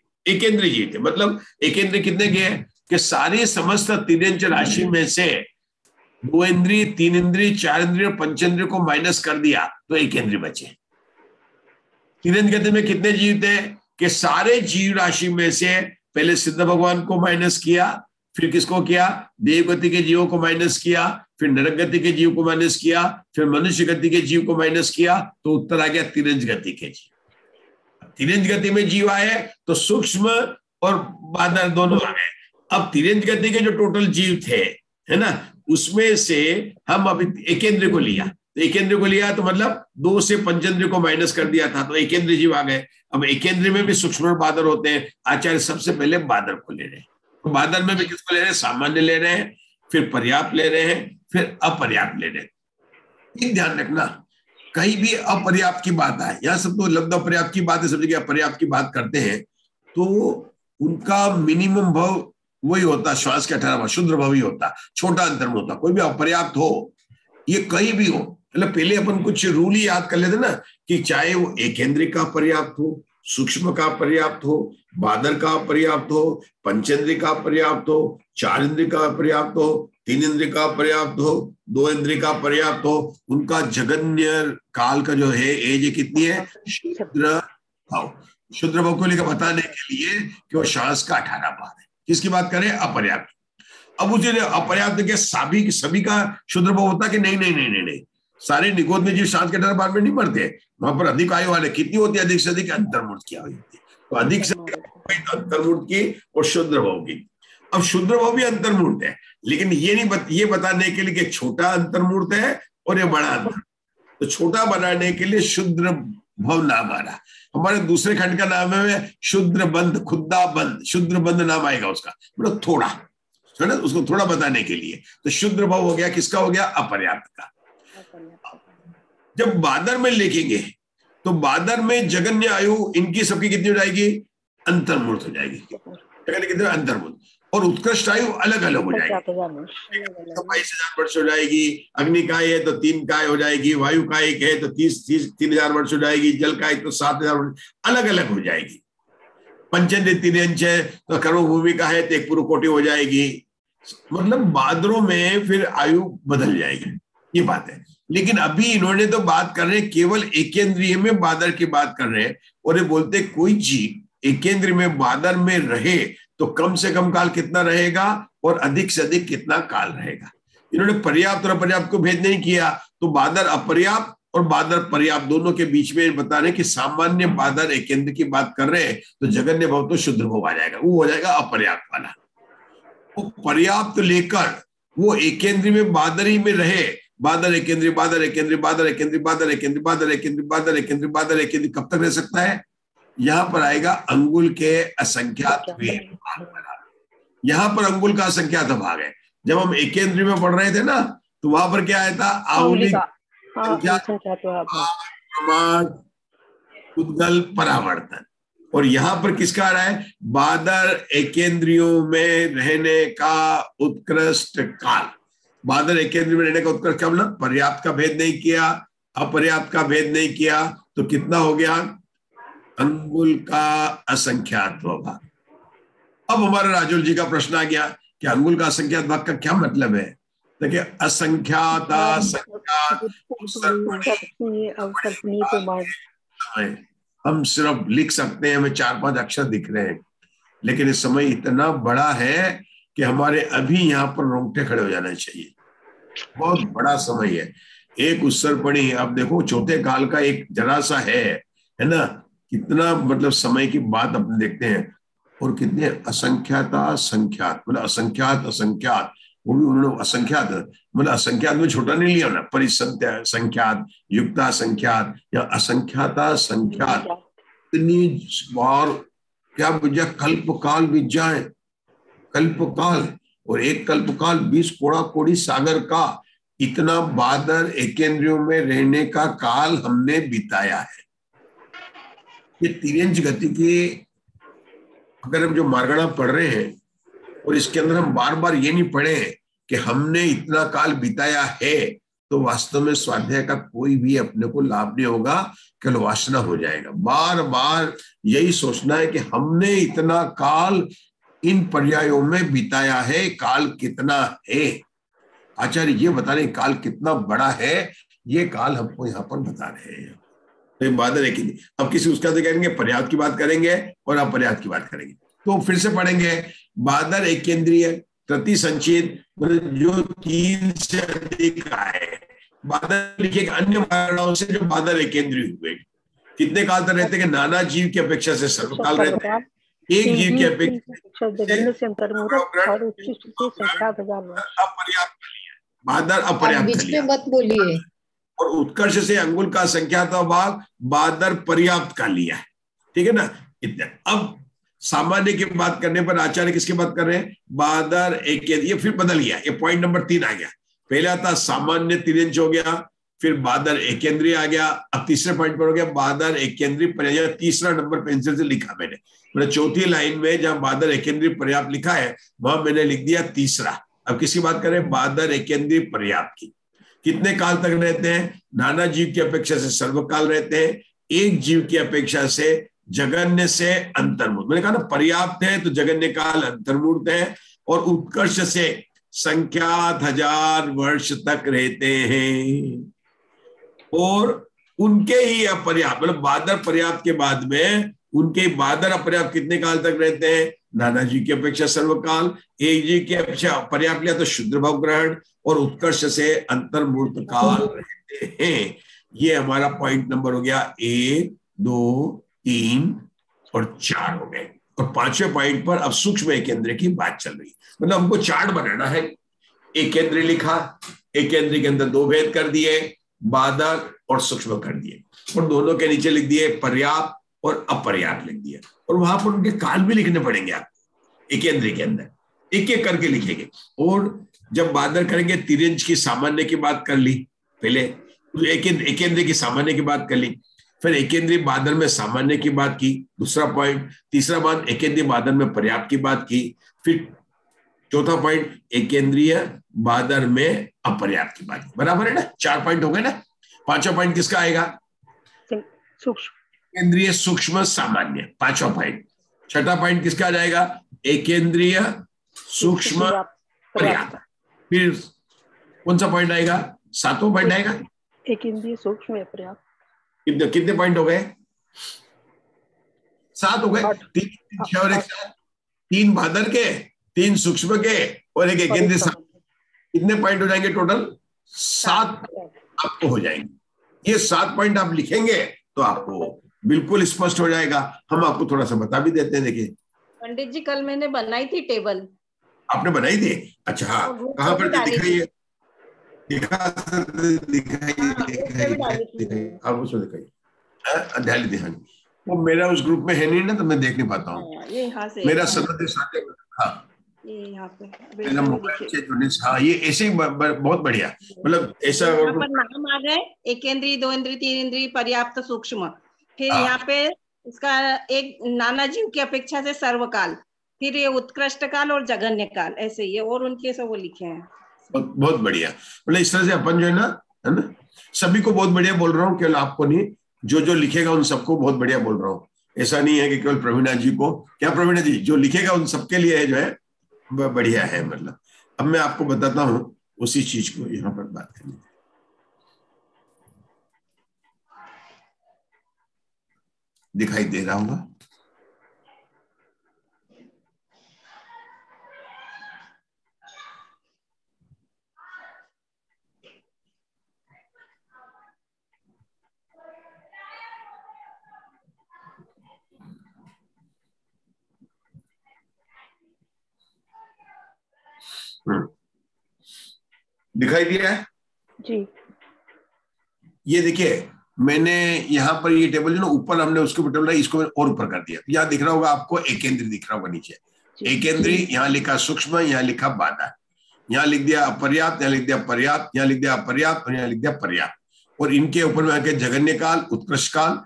मतलब एकेंद्रीय कितने गए कि सारी समस्त तिर्यंच राशि में से 2 इंद्रिय, 3 इंद्रिय, 4 इंद्रिय और पंचेंद्रिय को माइनस कर दिया तो एकेंद्रीय बचे। तिर्यंच गति में कितने जीव थे कि सारे जीव राशि में से पहले सिद्ध भगवान को माइनस किया, फिर किसको किया, देवगति के जीवों को माइनस किया, फिर नरक गति के जीव को माइनस किया, फिर मनुष्य गति के जीव को माइनस किया, तो उत्तर आ गया तिरंज गति के जीव। तिरंज गति में जीव आए तो सूक्ष्म और बादर दोनों आ गए। अब तिरंज गति के जो टोटल जीव थे, है ना, उसमें से हम अभी एकेंद्र को लिया, तो एकेंद्र को लिया तो मतलब 2 से पंचेंद्र को माइनस कर दिया था, तो एकेंद्र जीव आ गए। अब एकेंद्र में भी सूक्ष्म और बादर होते हैं, आचार्य सबसे पहले बादर को ले रहे हैं। तो बादर में भी किसको ले रहे हैं, सामान्य ले रहे हैं, फिर पर्याप्त ले रहे हैं, फिर अपर्याप्त ले रहे हैं। एक ध्यान रखना, कहीं भी अपर्याप्त की बात आए, यहाँ सब तो लब्ध अपर्याप्त की बात है, सब जगह अपर्याप्त की बात करते हैं, तो उनका मिनिमम भाव वही होता, श्वास के 18वां शुद्र भाव ही होता, छोटा अंतर में होता। कोई भी अपर्याप्त हो, ये कहीं भी हो, मतलब पहले अपन कुछ रूल ही याद कर लेते ना, कि चाहे वो एकेंद्र का पर्याप्त हो, सूक्ष्म का पर्याप्त हो, बादर का पर्याप्त हो, पंचेंद्र का पर्याप्त हो, 4 इंद्र का पर्याप्त हो, 3 इंद्र का पर्याप्त हो, 2 इंद्र का पर्याप्त हो, उनका जगन्य काल का जो है एज कितनी है, शुद्र भाव। शुद्र भाव को लेकर बताने के लिए कि वो श्वास का 18 बार है। किसकी बात करें, अपर्याप्त। अब मुझे अपर्याप्त के सभी का शुद्र भाव होता कि नहीं नहीं नहीं नहीं नहीं, सारे निगोद में जीव श्वास के 18 बार में नहीं मरते, वहां पर अधिक आयु वाले कितनी होती है, अधिक से अधिक अंतर्मूर्त की आयु होती है, तो अधिक से अधिक अंतर्मूर्त की और शुद्र भाव की। अब शुद्र भाव भी अंतर्मूर्त है, लेकिन ये बताने के लिए कि छोटा अंतर्मूर्त है और ये बड़ा अंतर, तो छोटा बनाने के लिए शुद्र भाव नाम आ रहा। हमारे दूसरे खंड का नाम है शुद्र बंद, खुद्दा बंद, शुद्र बंद नाम आएगा उसका, मतलब थोड़ा, है ना, उसको थोड़ा बताने के लिए। तो शुद्र भाव हो गया, किसका हो गया, अपर्याप्त का। जब बादर में लिखेंगे तो बादर में जगन्य आयु इनकी सबकी कितनी हो जाएगी, अंतर्मूर्त हो जाएगी, कितने अंतर्मूर्त, और उत्कृष्ट आयु अलग अलग हो जाएगी। 22,000 वर्ष हो जाएगी, अग्नि काय है तो 3 काय हो जाएगी, वायु का 1 है तो 3,000 वर्ष हो जाएगी, जल का 1 तो 7,000 वर्ष, अलग अलग हो जाएगी। पंचेंद्र 3 अंश है तो कर्म भूमि का है तो 1 पूर्व कोटि हो जाएगी। मतलब बादरों में फिर आयु बदल जाएगी, ये बात है। लेकिन अभी इन्होंने तो बात कर रहे हैं केवल एकेंद्रिय में बादर की बात कर रहे हैं, और ये बोलते कोई जीव एकेंद्र में बादर में रहे तो कम से कम काल कितना रहेगा और अधिक से अधिक कितना काल रहेगा। इन्होंने पर्याप्त और अपर्याप्त को भेद नहीं किया, तो बादर अपर्याप्त और बादर पर्याप्त दोनों के बीच में बता रहे कि सामान्य बादर एकेंद्र की बात कर रहे हैं, तो जगन्य भाव तो शुद्र भाव आ जाएगा, वो हो जाएगा अपर्याप्त वाला। वो पर्याप्त लेकर वो एकेंद्र में बादर ही में रहे, बादर एकेंद्र बादर एकेंद्र बादर एकेंद्र बादर एकेंद्र बादर एकेंद्र बादर एकेंद्र बादर एकेंद्र, कब तक रह सकता है, यहां पर आएगा अंगुल के असंख्यात भाग। यहां पर अंगुल का असंख्यात भाग है। जब हम एकेंद्र में पढ़ रहे थे ना, तो वहां पर क्या आया था, आउली उद्गल परावर्तन, और यहां पर किसका आ रहा है, बादर एकेंद्रियों में रहने का उत्कृष्ट काल। बादर एकेंद्र में रहने का उत्कृष्ट काल मतलब पर्याप्त का भेद नहीं किया, अपर्याप्त का भेद नहीं किया, तो कितना हो गया, अंगुल का असंख्यात भाग। अब हमारे राजुल जी का प्रश्न आ गया कि अंगुल का असंख्यात भाग का क्या मतलब है। देखिए, असंख्यात हम सिर्फ लिख सकते हैं, हमें 4-5 अक्षर दिख रहे हैं, लेकिन इस समय इतना बड़ा है कि हमारे अभी यहाँ पर रोंगटे खड़े हो जाना चाहिए। बहुत बड़ा समय है, एक उत्सर्पणी। अब देखो, चौथे काल का एक जरा सा है ना, कितना मतलब समय की बात अपने देखते हैं, और कितने असंख्याता संख्यात, मतलब असंख्यात असंख्यात, वो भी उन्होंने असंख्यात मतलब असंख्यात में छोटा नहीं लिया ना, परिसंख्या संख्यात, युक्ता संख्यात या असंख्याता संख्यात, इतनी बार क्या बुझा, कल्प काल बीत जाए, कल्प काल, और एक कल्प काल 20 कोड़ा कोड़ी सागर का, इतना बादर एकेंद्रियों में रहने का काल हमने बिताया है। ये तिर्यंच गति की अगर हम जो मार्गणा पढ़ रहे हैं, और इसके अंदर हम बार बार ये नहीं पढ़े कि हमने इतना काल बिताया है, तो वास्तव में स्वाध्याय का कोई भी अपने को लाभ नहीं होगा, केवल वासना हो जाएगा। बार बार यही सोचना है कि हमने इतना काल इन पर्यायों में बिताया है, काल कितना है। आचार्य ये बता रहे काल कितना बड़ा है, ये काल हमको यहाँ पर बता रहे हैं। तो बादल है कि अब किसी उसका तो करेंगे, पर्याप्त की बात करेंगे और अपर्याप्त की बात करेंगे। तो फिर से पढ़ेंगे। बादर एक केंद्रीय, प्रति संचित मतलब जो 3 से अधिक आए। बादर लिखिएगा अन्य मारणाओं से जो बादर एक केंद्रीय हुए। कितने काल तक रहते हैं? नाना जीव की अपेक्षा से सर्वकाल रहते हैं। एक जीव की अपेक्षा जगन्य से अंतर्मुहूर्त और उत्कृष्ट से संख्यात हजार वर्ष। अपर्याप्त कालीय, बादर अपर्याप्त बीच में मत बोलिए। और उत्कर्ष से अंगुल का संख्याता भाग बादर पर्याप्त कालीय है। ठीक है ना? इतने। अब सामान्य की बात करने पर आचार्य किसकी बात कर रहे हैं? बादर एक, ये फिर बदल गया, ये पॉइंट नंबर 3 आ गया। पहला था सामान्य 3 इंच हो गया, फिर बादर एक केंद्रीय आ गया, अब तीसरे पॉइंट पर हो गया बादर एक केंद्रीय पर्याप्त। तीसरा नंबर पेंसिल से लिखा मैंने, मतलब चौथी लाइन में जहां बादर एक केंद्रीय पर्याप्त लिखा है वहां मैंने लिख दिया तीसरा। अब किसकी बात करें? बादर एक केंद्रीय पर्याप्त की। कितने काल तक रहते हैं? नाना जीव की अपेक्षा से सर्वकाल रहते हैं, एक जीव की अपेक्षा से जगन्य से अंतर्मूर्त। मैंने कहा ना पर्याप्त है तो जगन्य काल अंतर्मूर्त है, और उत्कर्ष से संख्यात 1000 वर्ष तक रहते हैं। और उनके ही अपर्याप्त मतलब बादर पर्याप्त के बाद में उनके बादर अपर्याप्त कितने काल तक रहते हैं? नाना जी की अपेक्षा सर्वकाल, एक जी की अपेक्षा पर्याप्त लिया तो शुद्र भाव ग्रहण, और उत्कर्ष से अंतर्मूर्त काल रहते हैं। ये हमारा पॉइंट नंबर हो गया 1, 2, 3 और 4 हो गए। और 5वें पॉइंट पर अब सूक्ष्म एक केंद्र की बात चल रही है। मतलब हमको चार्ट बनाना है। एक केंद्र लिखा, एक केंद्र के अंदर 2 भेद कर दिए, बादर और सूक्ष्म कर दिए, और दोनों के नीचे लिख दिए पर्याप्त और अपर्याप्त लिख दिया। और वहां पर उनके काल भी लिखने पड़ेंगे आपको एक केंद्र के अंदर, एक एक करके लिखेंगे। और जब बादर करेंगे 3 इंच की सामान्य की बात कर ली पहले, एक केंद्र की सामान्य की बात कर ली, फिर एक केंद्रीय बादर में सामान्य की बात की, दूसरा पॉइंट। तीसरा बात एक केंद्रीय बादर में पर्याप्त की बात की, फिर चौथा पॉइंट एक केंद्रीय बादर में अपर्याप्त की बात की। बराबर है ना? 4 पॉइंट हो गए ना? 5वां पॉइंट किसका आएगा? सूक्ष्म केंद्रीय सूक्ष्म सामान्य, 5वां पॉइंट। 6ठा पॉइंट किसका आ जाएगा? एक केंद्रीय सूक्ष्म पर्याप्त। फिर कौन सा पॉइंट आएगा? 7वां पॉइंट आएगा एक केंद्रीय सूक्ष्म पर्याप्त। कितने पॉइंट हो गए? 7 हो गए। 3, 6 और 1 7। 3 बादर के, 3 सूक्ष्म के और एक केंद्रीय सामान्य। कितने पॉइंट हो जाएंगे टोटल? 7 आपको हो जाएंगे। ये 7 पॉइंट आप लिखेंगे तो आपको बिल्कुल स्पष्ट हो जाएगा। हम आपको थोड़ा सा बता भी देते हैं। देखिए पंडित जी, कल मैंने बनाई थी टेबल। आपने बनाई थी? अच्छा, हाँ, कहाँ पर दिखाइए? आप उसमें दिखाइए, ध्यान दिखाइए। वो मेरा उस ग्रुप में है नहीं ना, तो मैं देख नहीं पाता हूँ। ये यहाँ से मेरा सनद साथ, हाँ ये यहाँ पे मेरा मोबाइल से जुड़ने से, हाँ ये ऐसे ही बहुत बढ़िया। मतलब ऐसा यहाँ पर नाम आ गए, एक इंद्रिय, 2 इंद्रिय, 3 इंद्रिय, पर्याप्त, सूक्ष्म। फिर यहाँ पे इसका एक नाना जीव की अपेक्षा से सर्वकाल, फिर ये उत्कृष्ट काल और जघन्य काल, ऐसे ही है। और उनके सब वो लिखे हैं। बहुत बढ़िया। मतलब इस तरह से अपन जो है ना सभी को बहुत बढ़िया बोल रहा हूँ, केवल आपको नहीं, जो जो लिखेगा उन सबको बहुत बढ़िया बोल रहा हूँ। ऐसा नहीं है कि केवल प्रवीणा जी को। क्या प्रवीणा जी? जो लिखेगा उन सबके लिए जो है बढ़िया है। मतलब अब मैं आपको बताता हूं उसी चीज को यहाँ पर बात करनी। दिखाई दे रहा होगा? दिखाई दिया है जी? ये देखिए, मैंने यहाँ पर ये टेबल जो ना ऊपर हमने उसके ऊपर टेबल इसको और ऊपर कर दिया। यहाँ दिख रहा होगा आपको एक केंद्रीय दिख रहा होगा नीचे, एक केंद्रीय, यहाँ लिखा सूक्ष्म, यहाँ लिखा बादर, यहाँ लिख दिया अपर्याप्त, यहाँ लिख दिया पर्याप्त, यहाँ लिख दिया अपर्याप्त और यहाँ लिख दिया पर्याप्त। और इनके ऊपर में आके जगन्य काल, उत्कृष्ट काल,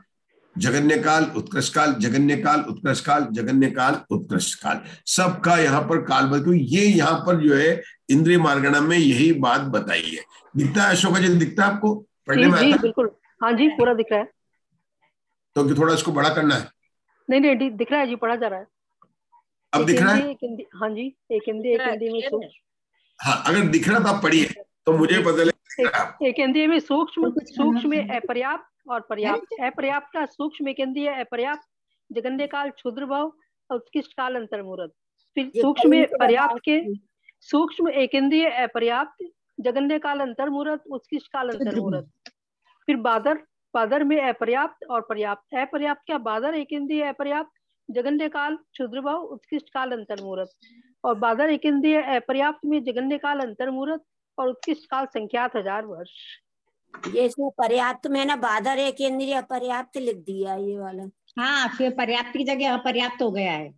जगन्य काल, उत्कृष्ट काल, जगन्य काल, उत्कृष्ट काल, जगन्य काल, उत्कृष्ट काल, सबका यहाँ पर काल बदल। ये यहाँ पर जो है इंद्रिय मार्गणा में यही बात बताई है। दिखता है अशोका जी? दिखता है आपको? पढ़ने में आता है? बिल्कुल, हाँ जी, पूरा दिख रहा है। तो थोड़ा इसको बड़ा करना है? नहीं दिख रहा है जी, पढ़ा जा रहा है। अब दिख रहा है? हाँ जी, एक केंद्रीय में सूक्ष्म। हाँ, अगर दिख रहा तो आप पढ़िए तो मुझे पता लगेगा। एक केंद्रीय में सूक्ष्म में अपर्याप्त और पर्याप्त। अपर्याप्त का सूक्ष्म केंद्रीय, अपर्याप्त जगन्य काल, क्षुद्र भाव उत्कृष्ट काल अंतर्मुहूर्त। फिर ये सूक्ष्म कौन सी पर्याप्त के बात? सूक्ष्म एकेंद्रीय अपर्याप्त जगन्य काल अंतर्मुहूर्त उत्कृष्ट काल अंतर्मुहूर्त। फिर बादर, बादर में अपर्याप्त और पर्याप्त। अपर्याप्त क्या? बादर एकेंद्रीय अपर्याप्त जगन्य काल क्षुद्रभाव उत्कृष्ट काल अंतर्मुहूर्त। और बादर एकेंद्रीय अपर्याप्त में जगन्य काल अंतर्मुहूर्त और उत्कृष्ट काल संख्यात 1000 वर्ष। ये इसमें पर्याप्त में ना बादर एक इंद्रिय पर्याप्त लिख दिया ये वाला। हाँ, फिर पर्याप्त की जगह अपर्याप्त हो गया है।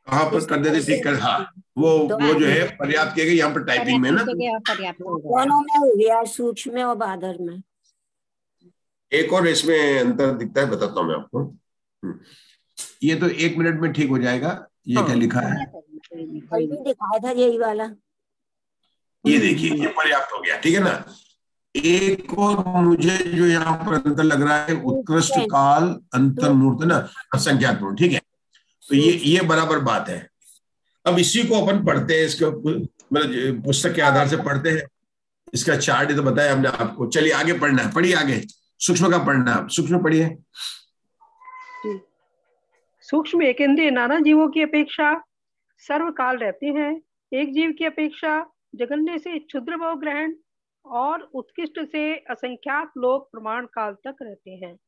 कहाँ पर कर देते ठीक कर? हाँ, वो जो है पर्याप्त किया गया यहाँ पर टाइपिंग में ना, पर्याप्त हो गया। दोनों में हो गया, सूक्ष्म और बादर में। एक और इसमें अंतर दिखता है, बताता हूँ मैं आपको। ये तो 1 मिनट में ठीक हो जाएगा। ये क्या लिखा है? कल भी दिखाया था यही वाला। ये देखिए, ये पर्याप्त हो गया, ठीक है ना। एक और मुझे जो यहाँ पर अंतर लग रहा है, उत्कृष्ट काल अंतर्मुहूर्त ना, असंख्यात मुहूर्त, ठीक है। तो ये बराबर बात है। अब इसी को अपन पढ़ते हैं, इसके मतलब पुस्तक के आधार से पढ़ते हैं। इसका चार्ट तो बताया हमने आपको। चलिए आगे पढ़ना है, पढ़िए आगे। सूक्ष्म का पढ़ना है, सूक्ष्म पढ़िए। सूक्ष्म एकेंद्रीय नाना जीवों की अपेक्षा सर्वकाल रहते हैं। एक जीव की अपेक्षा जगन्य से क्षुद्र भाव ग्रहण और उत्कृष्ट से असंख्यात लोक प्रमाण काल तक रहते हैं।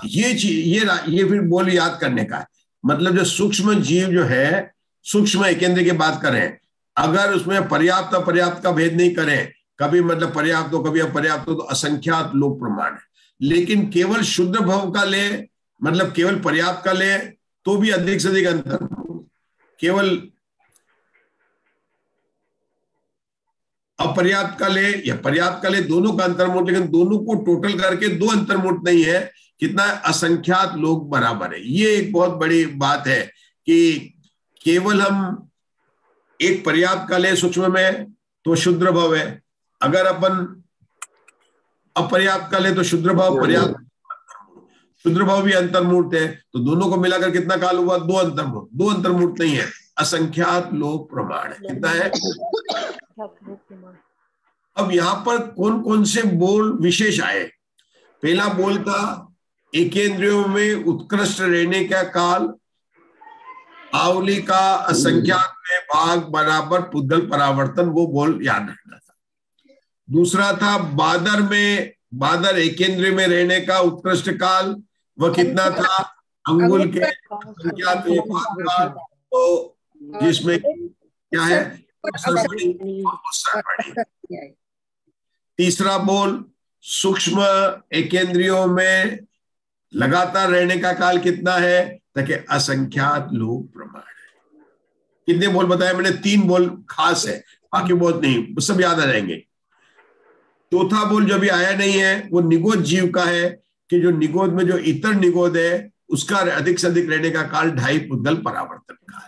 ये चीज ये फिर बोल याद करने का है। मतलब जो सूक्ष्म जीव जो है, सूक्ष्म एकेंद्र की बात करें, अगर उसमें पर्याप्त अपर्याप्त का भेद नहीं करें, कभी मतलब पर्याप्त हो कभी अपर्याप्त हो, तो असंख्यात लोक प्रमाण है। लेकिन केवल शुद्ध भव का ले, मतलब केवल पर्याप्त का ले, तो भी अधिक से अधिक अंतर। केवल अपर्याप्त का ले या पर्याप्त का ले, दोनों का अंतर्मुहूर्त, लेकिन दोनों को टोटल करके 2 अंतर्मुहूर्त नहीं है। कितना? असंख्यात लोग बराबर है। ये एक बहुत बड़ी बात है कि केवल हम एक पर्याप्त का ले सूक्ष्म में तो शुद्र भाव है, अगर अपन अपर्याप्त का ले तो शुद्र भाव पर्याप्त, शुद्र भाव भी अंतर्मुहूर्त है। तो दोनों को मिलाकर कितना काल हुआ? 2 अंतर्मुहूर्त। 2 अंतर्मुहूर्त नहीं है, असंख्यात लोक प्रमाण है। कितना है? अब यहाँ पर कौन कौन से बोल विशेष आए? पहला बोल था एकेंद्रियों में उत्कृष्ट रहने का काल, आवली का असंख्यात में भाग बराबर पुद्गल परावर्तन, वो बोल याद रखना था। दूसरा था बादर में, बादर एकेंद्र में रहने का उत्कृष्ट काल, वह कितना था? अंगुल के असंख्यात में भाग काल, तो जिसमें क्या है? तीसरा बोल सूक्ष्म एकेंद्रियों में लगातार रहने का काल कितना है? ताकि असंख्यात लोक प्रमाण है। कितने बोल बताए मैंने? 3 बोल खास है, बाकी बहुत नहीं, सब याद आ जाएंगे। चौथा बोल जो भी आया नहीं है वो निगोद जीव का है, कि जो निगोद में जो इतर निगोद है उसका अधिक से अधिक रहने का काल 2.5 पुद्गल परावर्तन काल है।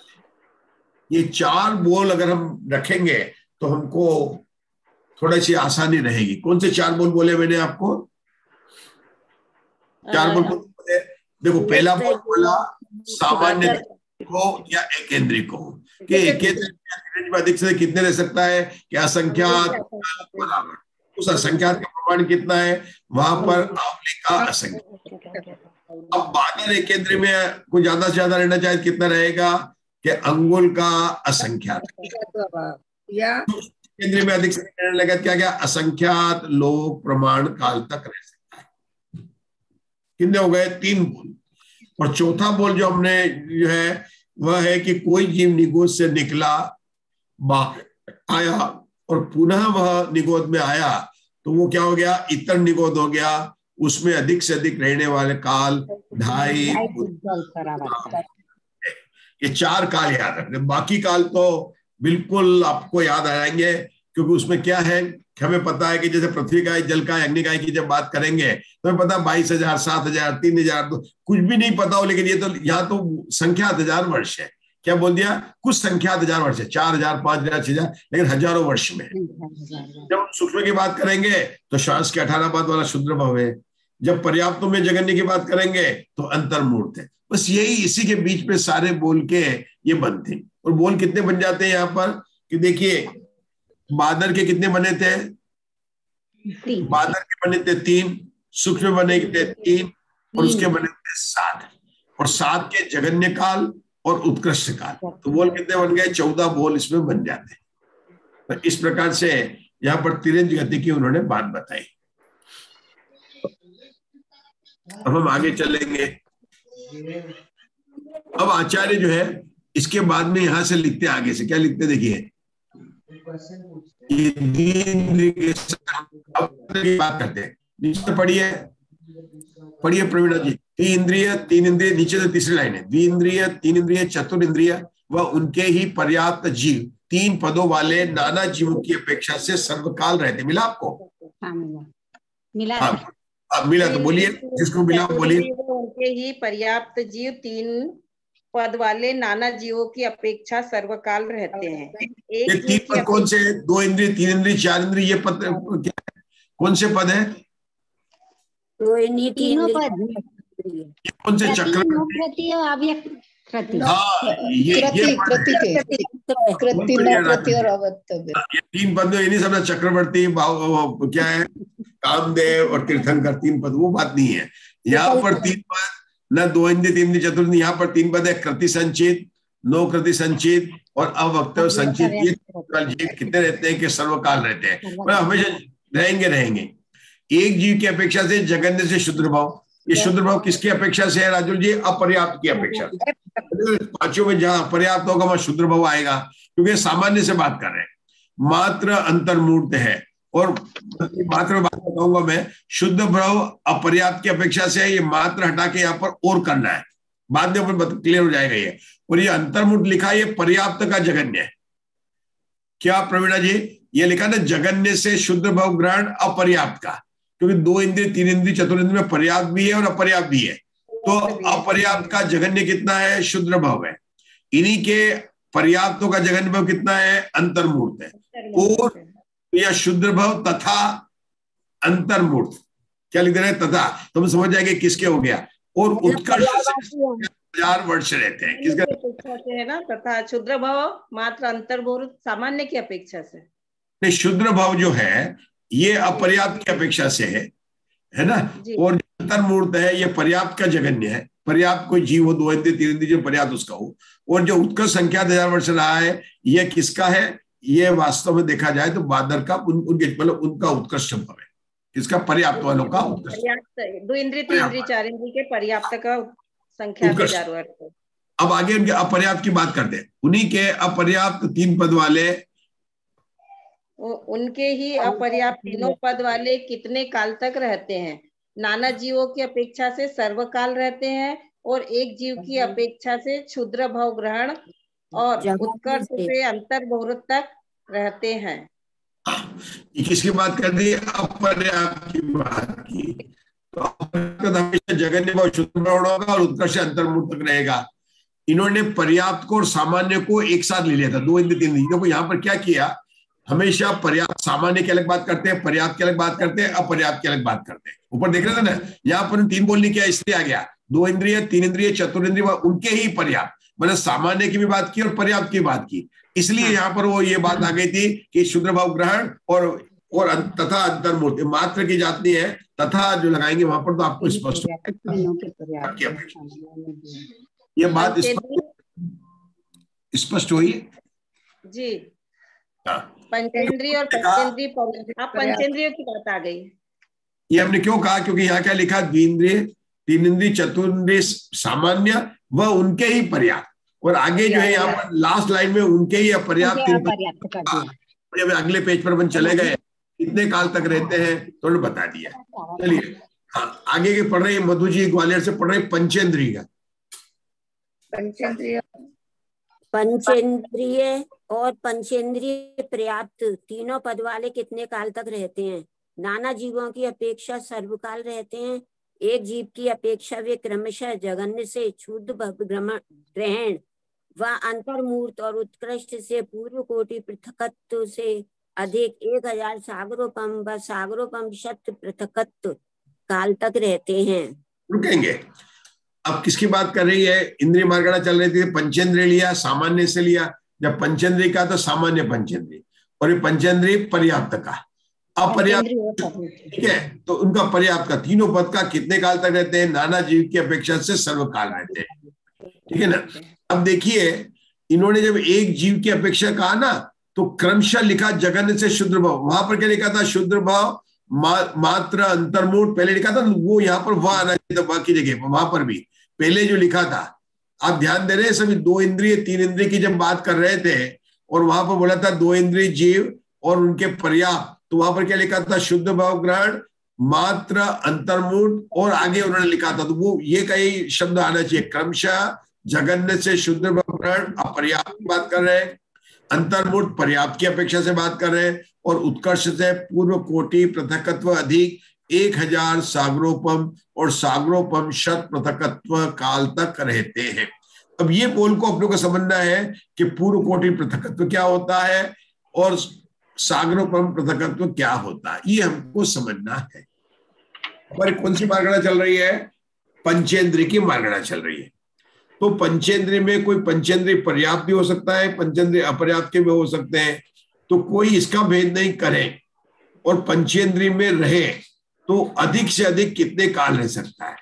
ये 4 बोल अगर हम रखेंगे तो हमको थोड़ी सी आसानी रहेगी। कौन से 4 बोल बोले मैंने आपको? 4 बोल बोले, देखो पहला बोल बोला सामान्य को या एकेंद्री को, कि एकेंद्री में अधिक से कितने रह सकता है? कि असंख्यात बराबर। उस असंख्यात का प्रमाण कितना है? वहां पर आवली का असंख्यात। अब बादर एकेंद्री में कुछ ज्यादा से ज्यादा रहना चाहे कितना रहेगा? कि अंगुल का असंख्यात। केंद्र में अधिक से रहने लगा क्या क्या? असंख्यात लोक प्रमाण काल तक रह सकता है। कितने हो गए? 3 बोल। और चौथा बोल जो हमने जो है वह है कि कोई जीव निगोद से निकला, बाहर आया और पुनः वह निगोद में आया, तो वो क्या हो गया? इतर निगोद हो गया। उसमें अधिक से अधिक रहने वाले काल 2.5। ये 4 काल याद रखने, बाकी काल तो बिल्कुल आपको याद आ जाएंगे, क्योंकि उसमें क्या है कि हमें पता है कि जैसे पृथ्वी का, जल का, अग्नि का की जब बात करेंगे तो हमें पता 22,000, 7,000, 3,000, तो कुछ भी नहीं पता हो, लेकिन ये तो यहाँ तो संख्यात 1000 वर्ष है। क्या बोल दिया? कुछ संख्यात 1000 वर्ष है, 4000, 5000, 6000, लेकिन हजारों वर्ष में। जब हम सूक्ष्म की बात करेंगे तो श्वास के 18 पाद वाला शुद्र भाव है। जब पर्याप्तों में जगन्य की बात करेंगे तो अंतर्मूर्त है। बस यही, इसी के बीच में सारे बोल के ये बनते हैं। और बोल कितने बन जाते हैं यहाँ पर? कि देखिए बादर के कितने बने थे? बादर के बने थे 3, सूक्ष्म बने थे 3, और उसके बने थे 7। और 7 के जगन्य काल और उत्कृष्ट काल। तो बोल कितने बन गए? 14 बोल इसमें बन जाते हैं। तो इस प्रकार से यहाँ पर तिरंज गति की उन्होंने बात बताई। अब हम आगे चलेंगे। अब आचार्य जो है इसके बाद में यहां से लिखते हैं, आगे से क्या लिखते देखिए, बात करते हैं। नीचे पढ़िए, पढ़िए प्रवीणा जी। तीन इंद्रिय नीचे से तीसरी लाइन है। द्विइंद्रिय, तीन इंद्रिय, चतुर्इंद्रिय व उनके ही पर्याप्त जीव 3 पदों वाले नाना जीवों की अपेक्षा से सर्वकाल रहते। मिला आपको? मिला। अब मिला तो बोलिए, जिसको मिला बोलिए। उनके ही पर्याप्त जीव 3 पद वाले नाना जीवों की अपेक्षा सर्वकाल रहते हैं। ये 3 पद कौन से? 2 इंद्रिय, 3 इंद्रिय, 4 इंद्रिय, ये पद क्या है? कौन से पद है? तीनों पद। ये कौन से चक्र? हाँ, ये 3 पद। ये नहीं समझा चक्रवर्ती क्या है, कामदेव और तीर्थंकर 3 पद, वो बात नहीं है। यहाँ पर 3 पद, न 2 इंद्रिय, 3 इंद्रिय, चतुर्थ। यहाँ पर 3 पद है, कृति संचित, नो कृति संचित और अवक्तव्य संचित। ये कितने रहते हैं कि सर्वकाल रहते हैं, मतलब हमेशा रहेंगे। एक जीव की अपेक्षा से जगन्य से शुद्र भाव। ये शुद्र भाव किसकी अपेक्षा से है राजुल जी? अपर्याप्त की अपेक्षा से। 5 में जहां अपर्याप्त होगा वहां शुद्र भाव आएगा, क्योंकि सामान्य से बात कर रहे हैं। मात्र अंतर्मूर्त है, और मात्र बात बताऊंगा मैं। शुद्ध भाव अपर्याप्त की अपेक्षा से है, ये मात्र हटा के यहाँ पर और करना है, बाद में क्लियर हो जाएगा ये। और ये अंतर्मूर्त लिखा है, ये पर्याप्त का जगन्य है। क्या प्रवीणा जी? ये लिखा ना, जगन्य से शुद्ध भाव ग्रहण अपर्याप्त का, क्योंकि 2 इंद्रिय, 3 इंद्रिय, चतुर्इंद्रिय में पर्याप्त भी है और अपर्याप्त भी है। तो अपर्याप्त का जगन्य कितना है? शुद्र भाव है। इन्हीं के पर्याप्तों का जगन्य भाव कितना है? अंतर्मूर्त है। और या शुद्र भाव तथा अंतर्मूर्त क्या लिख रहे हैं? तथा, तो हम समझ जाएंगे किसके हो गया। और उत्कर्ष 1000 वर्ष रहते हैं, किसका से है ना? तथा शुद्र भाव मात्र अंतर्मूर्त सामान्य की अपेक्षा से। नहीं, शुद्र भाव जो है ये अपर्याप्त की अपेक्षा से है ना। और अंतर्मूर्त है, ये पर्याप्त का जगन्य है। पर्याप्त कोई जीव हो, 2 इंद्रिय, 3 इंद्रिय, जो पर्याप्त उसका हो। और जो उत्कर्ष संख्या 1000 वर्ष रहा है, ये किसका है? ये वास्तव में देखा जाए तो बादर का, उनके मतलब उनका उत्कृष्ट भाव है। इसका पर्याप्त वालों का उत्कृष्ट। 2 इंद्रिय, 3 इंद्रिय, 4 इंद्रिय के पर्याप्त का संख्या 1000 वर्ष। अब आगे उनके अपर्याप्त की बात करते हैं। उन्हीं के अपर्याप्त 3 पद वाले, उनके ही अपर्याप्त 3 पद वाले कितने काल तक रहते हैं? नाना जीवों की अपेक्षा से सर्वकाल रहते हैं, और एक जीव की अपेक्षा से क्षुद्र भाव ग्रहण और उत्कर्ष से अंतर्मुहूर्त तक रहते हैं। किसकी बात कर दी? अपर्याप्त की बात की। तो हमेशा जगन्य भाव, शुद्ध भाव होगा और उत्कर्ष अंतर्मुहूर्त तक रहेगा। इन्होंने पर्याप्त को और सामान्य को एक साथ ले लिया था, 2 इंद्रिय, 3 इंद्रिय। देखो यहाँ पर क्या किया, हमेशा पर्याप्त, सामान्य की अलग बात करते हैं, पर्याप्त की अलग बात करते हैं, अपर्याप्त की अलग बात करते हैं। ऊपर देख रहे थे ना, यहाँ पर 3 बोलने किया, इसलिए आ गया 2 इंद्रिय, 3 इंद्रिय, चतुर्इंद्रिय, उनके ही पर्याप्त, मतलब सामान्य की भी बात की और पर्याप्त की बात की। इसलिए यहाँ पर वो ये बात आ गई थी कि शुद्र भाव ग्रहण और तथा अंतर्मूर्त, मात्र की जात नहीं है, तथा जो लगाएंगे वहां पर तो आपको स्पष्ट ये बात स्पष्ट हुई जी। पंचेंद्रिय और पंचेंद्रिय, पंचेंद्रियों की बात आ गई। ये हमने क्यों कहा? क्योंकि यहाँ क्या लिखा? द्विइंद्रिय, 3 इंद्रिय, चतुर्इंद्रिय सामान्य व उनके ही पर्याप्त। और आगे जो है यहाँ पर लास्ट लाइन में उनके ही अपर्याप्त। जब अगले पेज पर अपन चले गए, कितने काल तक रहते हैं तो उन्होंने बता दिया। चलिए हाँ, आगे के पढ़ रहे मधु जी ग्वालियर से पढ़ रहे पंचेंद्रिय का। पंचेंद्रिय और पंचेंद्रिय पर्याप्त 3 पद वाले कितने काल तक रहते हैं? नाना जीवों की अपेक्षा सर्वकाल रहते हैं। एक जीव की अपेक्षा वे क्रमशः जगन्य से क्षुद्र ग्रहण व अंतर्मूर्त और उत्कृष्ट से पूर्व कोटि पृथकत्व से अधिक 1000 सागरोपम व सागरोपम शत पृथकत्व काल तक रहते हैं। रुकेंगे। अब किसकी बात कर रही है? इंद्रिय मार्गणा चल रही थी, पंचेंद्रिय लिया, सामान्य से लिया। जब पंचेंद्रिय का तो सामान्य पंचेंद्रिय, और ये पंचेंद्रिय पर्याप्त का। अपर्याप्त, ठीक है, तो उनका पर्याप्त का तीनों पद का कितने काल तक रहते हैं? नाना जीव की अपेक्षा से सर्वकाल रहते हैं, ठीक है ना। अब देखिए, इन्होंने जब एक जीव की अपेक्षा कहा ना, तो क्रमशः लिखा जगन्य से शुद्र भाव। वहां पर क्या लिखा था? शुद्र भाव मात्र अंतर्मूढ़ पहले लिखा था, वो यहाँ पर वह आना चाहिए था, वह की जगह वहां पर भी पहले जो लिखा था। आप ध्यान दे रहे हैं, सभी 2 इंद्रिय 3 इंद्रिय की जब बात कर रहे थे और वहां पर बोला था 2 इंद्रिय जीव और उनके पर्याप्त, तो वहां पर क्या लिखा था? शुद्ध भाव ग्रहण मात्र अंतर्मूढ़, और आगे उन्होंने लिखा था, तो वो ये कई शब्द आना चाहिए। क्रमशः जगन्य से शुद्ध भाव ग्रहण अपर्याप्त की बात कर रहे हैं, अंतर्मूढ़ पर्याप्त की अपेक्षा से बात कर रहे हैं, और उत्कर्ष से पूर्व कोटि पृथकत्व अधिक 1000 सागरोपम और सागरोपम शत पृथकत्व काल तक रहते हैं। अब ये पोल को अपने को समझना है कि पूर्व कोटि पृथकत्व क्या होता है और सागरोपम पृथकत्व क्या होता है, ये हमको समझना है। हमारी कौन सी मार्गणा चल रही है? पंचेंद्रिय की मार्गणा चल रही है। तो पंचेंद्रिय में कोई पंचेंद्रिय पर्याप्त भी हो सकता है, पंचेंद्रिय अपर्याप्त के भी हो सकते हैं, तो कोई इसका भेद नहीं करे और पंचेंद्रिय में रहे तो अधिक से अधिक कितने काल रह सकता है।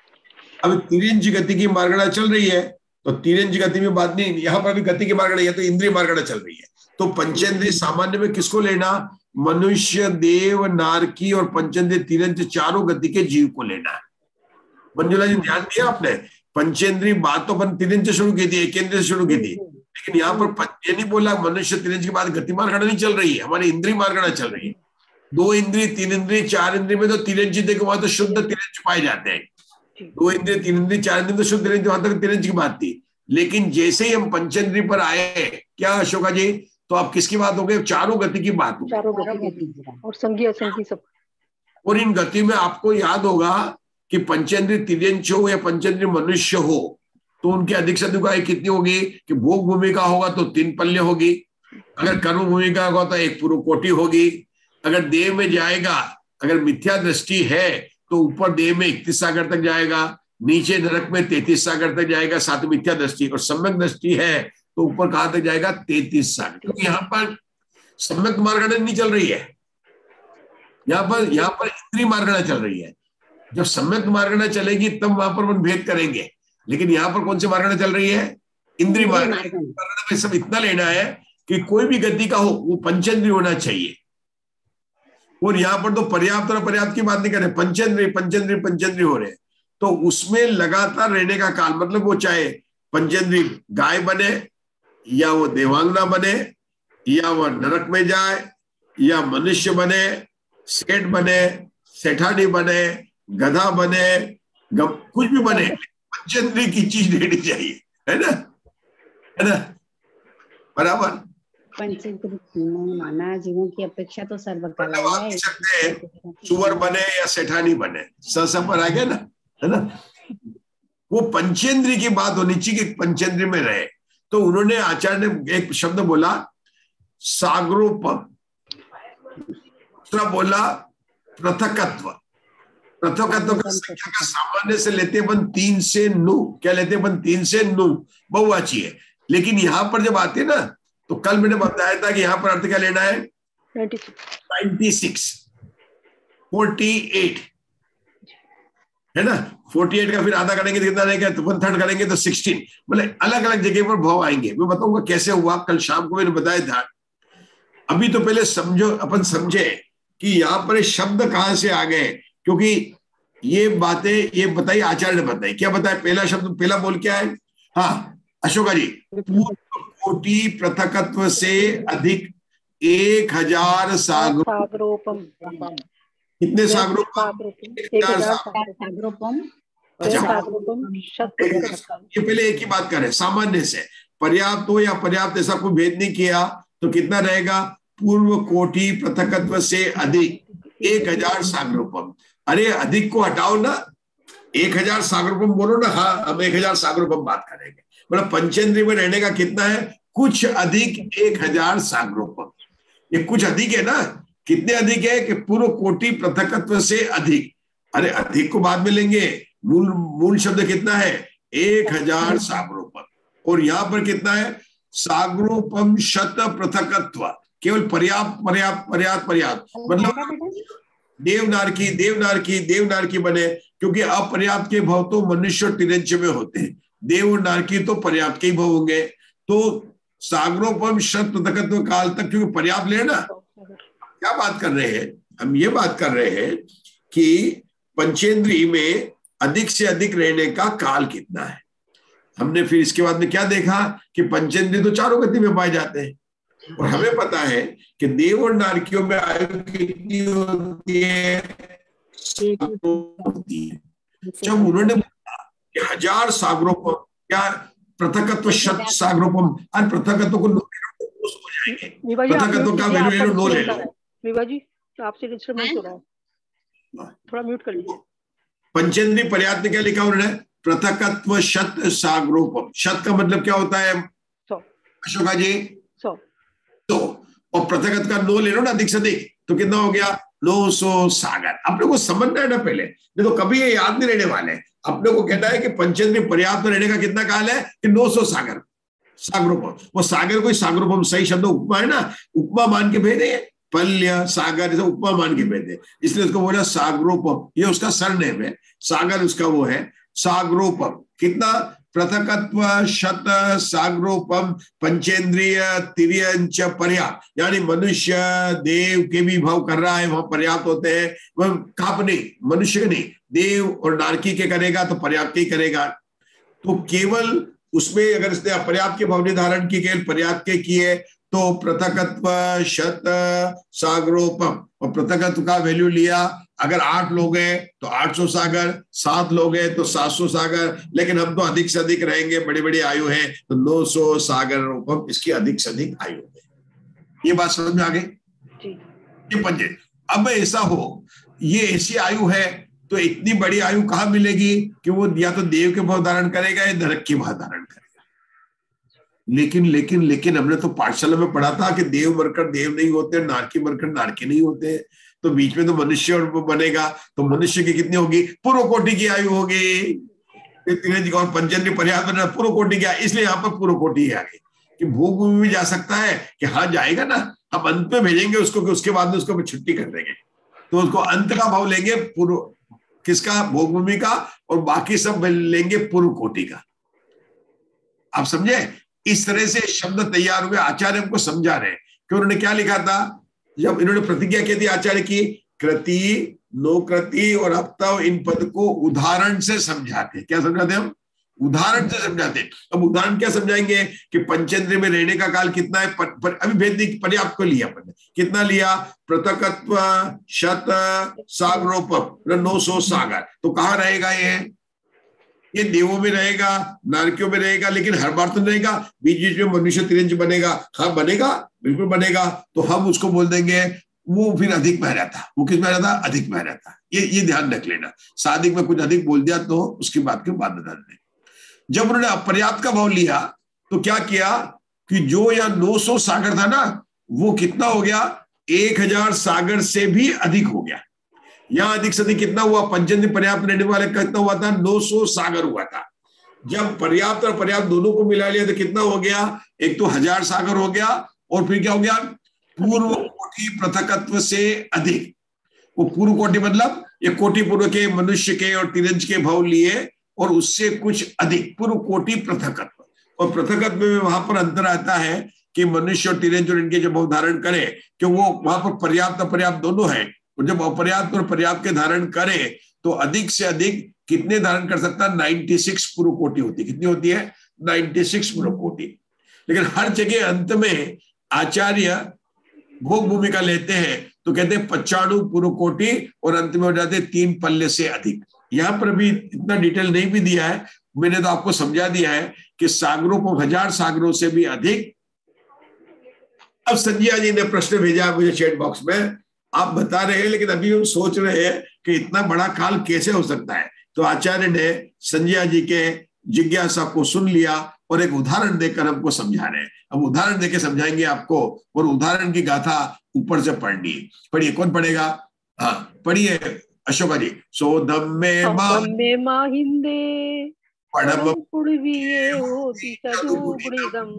अब तिर्यंच गति की मार्गणा चल रही है, तो तिर्यंच गति में बात नहीं, यहां पर भी गति की मार्गणा है, तो इंद्रिय मार्गणा चल रही है। तो पंचेंद्रिय सामान्य में किसको लेना? मनुष्य, देव, नारकी और पंचेंद्रिय तिर्यंच चारों गति के जीव को लेना है। मंजुला जी ध्यान दिया आपने? पंचेंद्रिय बात तो अपन तिर्यंच शुरू की थी, एकेंद्रिय शुरू की थी, लेकिन यहाँ पर ये नहीं बोला मनुष्य तिर्यंच के बाद गति मार्गणा नहीं चल रही है, हमारी इंद्रिय मार्गणा चल रही है। 2 इंद्रिय 3 इंद्रिय 4 इंद्रिय में तो तिर्यंच देखो, वहां तो शुद्ध तिर्यंच पाए जाते हैं। 2 इंद्रिय 3 इंद्रिय 4 इंद्रिय तो शुद्ध तिर्यंच, वहां तक तिर्यंच की बात थी। लेकिन जैसे ही हम पंचेंद्रिय पर आए, क्या अशोका जी, तो आप किसकी बात हो गई? चारों गति की बात हो गई, और संज्ञा असंज्ञा सब। और इन गति में आपको याद होगा कि पंचेंद्रिय तिर्यंच हो या पंचेंद्रिय मनुष्य हो, तो उनकी अधिक से अधिक आयु कितनी होगी? कि भोग भूमिका होगा तो 3 पल्य होगी, अगर कर्म भूमिका होगा तो 1 पूर्व कोटि होगी, अगर देह में जाएगा, अगर मिथ्या दृष्टि है तो ऊपर देह में 31 सागर तक जाएगा, नीचे नरक में 33 सागर तक जाएगा, साथ मिथ्या दृष्टि, और सम्यक दृष्टि है तो ऊपर कहां तक जाएगा? 33 सागर। क्योंकि यहाँ पर सम्यक मार्गणा नहीं चल रही है, यहाँ पर इंद्रिय मार्गणा चल रही है। जब सम्यक मार्गणा चलेगी तब वहां पर हम भेद करेंगे, लेकिन यहाँ पर कौन सी मार्गणा चल रही है? इंद्रिय मार्गणा में सब इतना लेना है कि कोई भी गति का हो वो पंचेंद्रिय होना चाहिए। और यहाँ पर तो पर्याप्त और अपर्याप्त की बात नहीं कर रहे, पंचेंद्रिय पंचेंद्रिय पंचेंद्रिय हो रहे, तो उसमें लगातार रहने का काल, मतलब वो चाहे पंचेंद्रिय गाय बने या वो देवांगना बने या वो नरक में जाए या मनुष्य बने, सेठ बने, सेठानी बने, गधा बने, कुछ भी बने, पंचेंद्रिय की चीज लेनी चाहिए, है ना, है ना, बराबर। नाना जीवों की अपेक्षा तो सर्वकाल है, सुअर बने या सेठानी बने, सब पर आ गया ना, है ना। वो पंचेंद्रिय की बात होनी चाहिए कि पंचेंद्रिय में रहे। तो उन्होंने, आचार्य ने एक शब्द बोला सागरोपम, दूसरा बोला पृथकत्व। पृथकत्व का संख्या का सामान्य से लेते अपन 3 से 9, क्या लेते अपन? 3 से 9 बहुवाची है। लेकिन यहां पर जब आते ना, तो कल मैंने बताया था कि यहां पर अर्थ क्या लेना है? 96, 48, है ना। 48 का फिर आधा करेंगे तो कितना रहेगा? तो 1/3 करेंगे तो 16, मतलब अलग अलग जगह पर भाव आएंगे। मैं बताऊंगा कैसे हुआ, कल शाम को मैंने बताया था। अभी तो पहले समझो, अपन समझे कि यहाँ पर शब्द कहां से आ गए, क्योंकि ये बातें ये बताई, आचार्य ने बताई। क्या बताया? पहला शब्द, पहला बोल क्या है? हाँ अशोका जी, पूर्व कोटि पृथकत्व से अधिक 1000 सागरोपम। कितने सागरोपम? 1000 सागरोपम। अच्छा, ये पहले एक ही बात करें, सामान्य से पर्याप्त हो या पर्याप्त ऐसा कोई भेद नहीं किया, तो कितना रहेगा? पूर्व कोटि पृथकत्व से अधिक 1000 सागरोपम। अरे अधिक को हटाओ ना, 1000 सागरोपम बोलो ना। हाँ, हम 1000 सागरोपम बात करेंगे, मतलब पंचेंद्रिय में रहने का कितना है? कुछ अधिक 1000 सागरोपम। ये कुछ अधिक है ना, कितने अधिक है? कि पूर्व कोटि पृथकत्व से अधिक। अरे अधिक को बाद में लेंगे, मूल शब्द कितना है? 1000 सागरोपम। और यहाँ पर कितना है? सागरोपम शत पृथकत्व, केवल पर्याप्त पर्याप्त पर्याप्त पर्याप्त, मतलब देवनारकी देवनारकी देवनारकी बने, क्योंकि अपर्याप्त के भाव तो मनुष्य और तिरंज में होते हैं, देव और नारकी तो पर्याप्त के ही भाव होंगे। तो सागरोपम शत पृथकत्व काल तक, क्योंकि पर्याप्त लेना, क्या बात कर रहे हैं हम, ये बात कर रहे हैं कि पंचेंद्रिय में अधिक से अधिक रहने का काल कितना है। हमने फिर इसके बाद में क्या देखा कि पंचेंद्रिय तो चारों गति में पाए जाते हैं, और हमें पता है कि देव और नारकियों में आयु कितनी होती है, जब उन्होंने बोला कि 1000 सागरोपम, क्या पृथकत्व शत सागरोपम, और पृथकत्व को हो जाएंगे, पृथकत्व का वैल्यू 9 ले लो। विभा जी आपसे डिस्टर्बेंस हो रहा है, थोड़ा म्यूट कर लीजिए। पंचेंद्रिय पर्याप्त में क्या लिखा उन्होंने, पृथकत्व शत सागरोपम, शत का मतलब क्या होता है 100, अशोका जी 100, तो, और पृथकत्व का 9 ले लो ना अधिक से अधिक, तो कितना हो गया 900 सागर। अपने को समझना है ना पहले, नहीं तो कभी ये याद नहीं रहने वाले। अपने को कहना है कि पंचेंद्रिय पर्याप्त रहने का कितना काल है कि 900 सागर, सागरोपम। वो सागर कोई सागरोपम सही शब्द उपमा है ना, उपमा मान के भेजे, पल्य सागर जैसे उपमा मान के भेजे, इसलिए उसको बोला सागरोपम, ये उसका सरनेम है, सागर उसका वो है सागरोपम। कितना, पृथकत्व शत सागरोपम पंचेंद्रिय तिर्यंच पर्याप्त, यानी मनुष्य देव के भी भाव कर रहा है, वहां पर्याप्त होते हैं, वह काप नहीं, मनुष्य नहीं, देव और नारकी के करेगा तो पर्याप्त ही करेगा। तो केवल उसमें अगर इसने अपर्याप्त के भाव निर्धारण की, केवल पर्याप्त के किए, तो पृथकत्व शत सागरोपम, और पृथकत्व का वैल्यू लिया, अगर 8 लोग हैं तो 800 सागर, 7 लोग हैं तो 700 सागर, लेकिन हम तो अधिक से अधिक रहेंगे, बड़ी बड़ी आयु है तो 900 सागर रूपम, इसकी अधिक से अधिक आयु है। ये बात समझ में आ गई? ये पंजे। अब ऐसा हो, ये ऐसी आयु है तो इतनी बड़ी आयु कहाँ मिलेगी कि वो या तो देव के भाव धारण करेगा या नरक के भाव धारण करेगा। लेकिन लेकिन लेकिन हमने तो पाठशाला में पढ़ा था कि देव मरकर देव नहीं होते, नारकी मरकर नारकी नहीं होते, तो बीच में तो मनुष्य बनेगा, तो मनुष्य की कितनी होगी, पूर्व कोटि की आयु होगी। और पंचेंद्रिय पर्याप्त पूर्व कोटि की, इसलिए यहाँ पर पूर्व कोटि आ गई कि भोग भूमि में जा सकता है, कि हाँ जाएगा ना, हम अंत में भेजेंगे उसको कि उसके बाद में उसको छुट्टी कर देंगे, तो उसको अंत का भाव लेंगे, पूर्व किसका, भोग भूमि का, और बाकी सब लेंगे पूर्व कोटि का। आप समझे? इस तरह से शब्द तैयार हुए, आचार्य हमको समझा रहे हैं कि उन्होंने क्या लिखा था, जब इन्होंने प्रतिज्ञा की थी आचार्य की, कृति नोकृति और अपतव, इन पद को उदाहरण से समझाते। क्या समझाते हम? उदाहरण से समझाते। अब उदाहरण क्या समझाएंगे कि पंचेंद्रिय में रहने का काल कितना है, अभी भेद पर्याप्त को लिया अपन ने, कितना लिया, पृथकत्व शत सागरोपम 900 सागर, तो कहाँ रहेगा ये देवों में रहेगा, नारकियों में रहेगा, लेकिन हर बार तो रहेगा, बीच बीच में मनुष्य तिरंज बनेगा, हाँ बनेगा, बिल्कुल बनेगा, तो हम उसको बोल देंगे वो फिर अधिक में रहता। वो किस में रहता? अधिक में रहता। ये ध्यान रख लेना, साधिक में कुछ अधिक बोल दिया तो उसकी बात के बाद बता दें। जब उन्होंने अपर्याप्त का भाव लिया तो क्या किया कि जो यहाँ 900 सागर था ना, वो कितना हो गया, 1000 सागर से भी अधिक हो गया। यहां अधिक से अधिक कितना हुआ, पंचेंद्रिय पर्याप्त रहने वाले का कितना हुआ था, 900 सागर हुआ था। जब पर्याप्त और पर्याप्त दोनों को मिला लिया तो कितना हो गया, एक तो 1000 सागर हो गया, और फिर क्या हो गया, पूर्व कोटि पृथकत्व से अधिक। वो पूर्व कोटि मतलब ये कोटि पूर्व के मनुष्य के और तिरंज के भाव लिए, और उससे कुछ अधिक पूर्व कोटि पृथकत्व। और पृथकत्व में वहां पर अंतर आता है कि मनुष्य और तिरंज और इनके जो भाव धारण करे, कि वो वहां पर पर्याप्त अपर्याप्त दोनों है, और जब अपर्याप्त और पर्याप्त के धारण करे तो अधिक से अधिक कितने धारण कर सकता है, 96 पूर्व कोटि होती। कितनी होती है? 96 पूर्व कोटि। लेकिन हर जगह अंत में आचार्य भोग भूमिका लेते हैं तो कहते हैं 95 पूर्व कोटि, और अंत में हो जाते हैं 3 पल्ले से अधिक। यहां पर भी इतना डिटेल नहीं भी दिया है, मैंने तो आपको समझा दिया है कि सागरों को 1000 सागरों से भी अधिक। अब संजय जी ने प्रश्न भेजा मुझे चैट बॉक्स में, आप बता रहे हैं लेकिन अभी हम सोच रहे हैं कि इतना बड़ा काल कैसे हो सकता है। तो आचार्य ने संजय जी के जिज्ञासा को सुन लिया और एक उदाहरण देकर हमको समझा रहे हैं। अब उदाहरण देकर समझाएंगे आपको, और उदाहरण की गाथा ऊपर से पढ़नी है। पढ़िए, कौन पढ़ेगा? हाँ पढ़िए अशोका जी। सोधम्मे माहिंदे पड़म पुड़विये होति सदुगुणिदम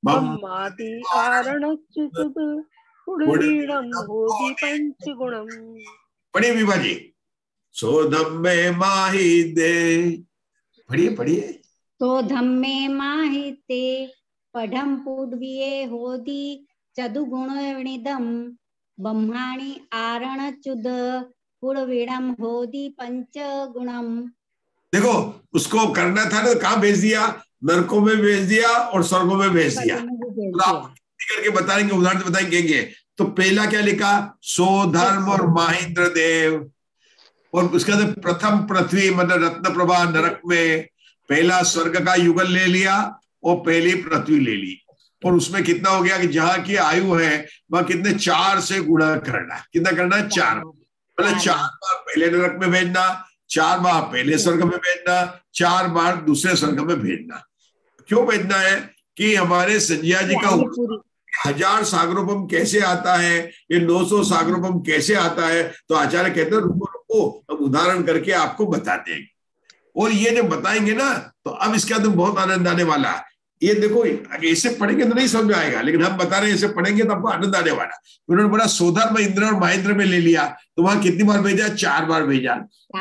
ब्रह्मादि आरणच्युत पुड़वीणम होदि पंचगुणम। पढ़िए विभाजी। सोधम्मे माहिते, पढ़िए। सोधम्मे माहिते पढ़म पुड्विये होदि चतुगुणविदम ब्रह्माणि आरणच्युत पुड़वीणम होदि पंचगुणम। देखो उसको करना था ना, कहाँ भेज दिया? नरकों में भेज दिया और स्वर्गों में भेज दिया। तो आप करके बताएंगे, उदाहरण से बताएंगे। तो पहला क्या लिखा? सोधर्म और महेंद्र देव, और उसके बाद प्रथम पृथ्वी मतलब रत्न प्रभा नरक में पहला स्वर्ग का युगल ले लिया और पहली पृथ्वी ले ली। और उसमें कितना हो गया कि जहां की आयु है वहां कितने 4 से गुणा करना है। कितना करना है? 4। मतलब 4 बार पहले नरक में भेजना, 4 बार पहले स्वर्ग में भेजना, 4 बार दूसरे स्वर्ग में भेजना। क्यों भेजना है? कि हमारे संजय जी का 1000 सागरोपम कैसे आता है, ये 900 सागरोपम कैसे आता है। तो आचार्य कहते हैं रुको हम उदाहरण करके आपको बताते हैं। और ये जब बताएंगे ना तो अब इसके अंदर बहुत आनंद आने वाला है। ये देखो ऐसे पढ़ेंगे तो नहीं समझ में आएगा, लेकिन हम बता रहे हैं ऐसे पढ़ेंगे तो आपको आनंद आने वाला। उन्होंने बड़ा सोधर्म इंद्र और महेंद्र में ले लिया, तो वहां कितनी बार भेजा? 4 बार भेजा।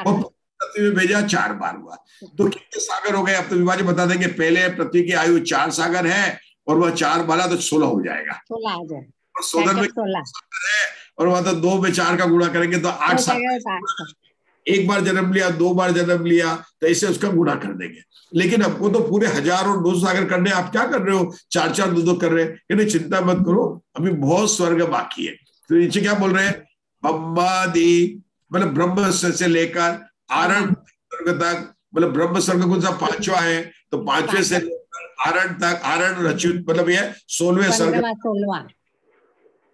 और पृथ्वी में भेजा 4 बार हुआ। तो कितने सागर हो गए? अब तो विभाजी बता देंगे। पहले पृथ्वी की आयु 4 सागर है और वह 4 बाला तो 16 हो जाएगा। 16 आ जाए। और सोधर में 16 सागर है और वहां तो 2 में 4 का गुणा करेंगे तो 8 सागर। एक बार जन्म लिया, 2 बार जन्म लिया, तो ऐसे उसका गुणा कर देंगे। लेकिन हमको तो पूरे 1000 और 200 सागर करने, आप क्या कर रहे हो? 4-4 2-2 कर रहे हैं। नहीं, चिंता मत करो, अभी बहुत स्वर्ग बाकी है। तो नीचे क्या बोल रहे हैं? ब्रह्मादि मतलब ब्रह्म से लेकर आरण स्वर्ग तक, मतलब ब्रह्म स्वर्ग कौन सा? 5वां है, तो 5वें से लेकर आरण तक, आरण रचित मतलब ये 16वें स्वर्ग।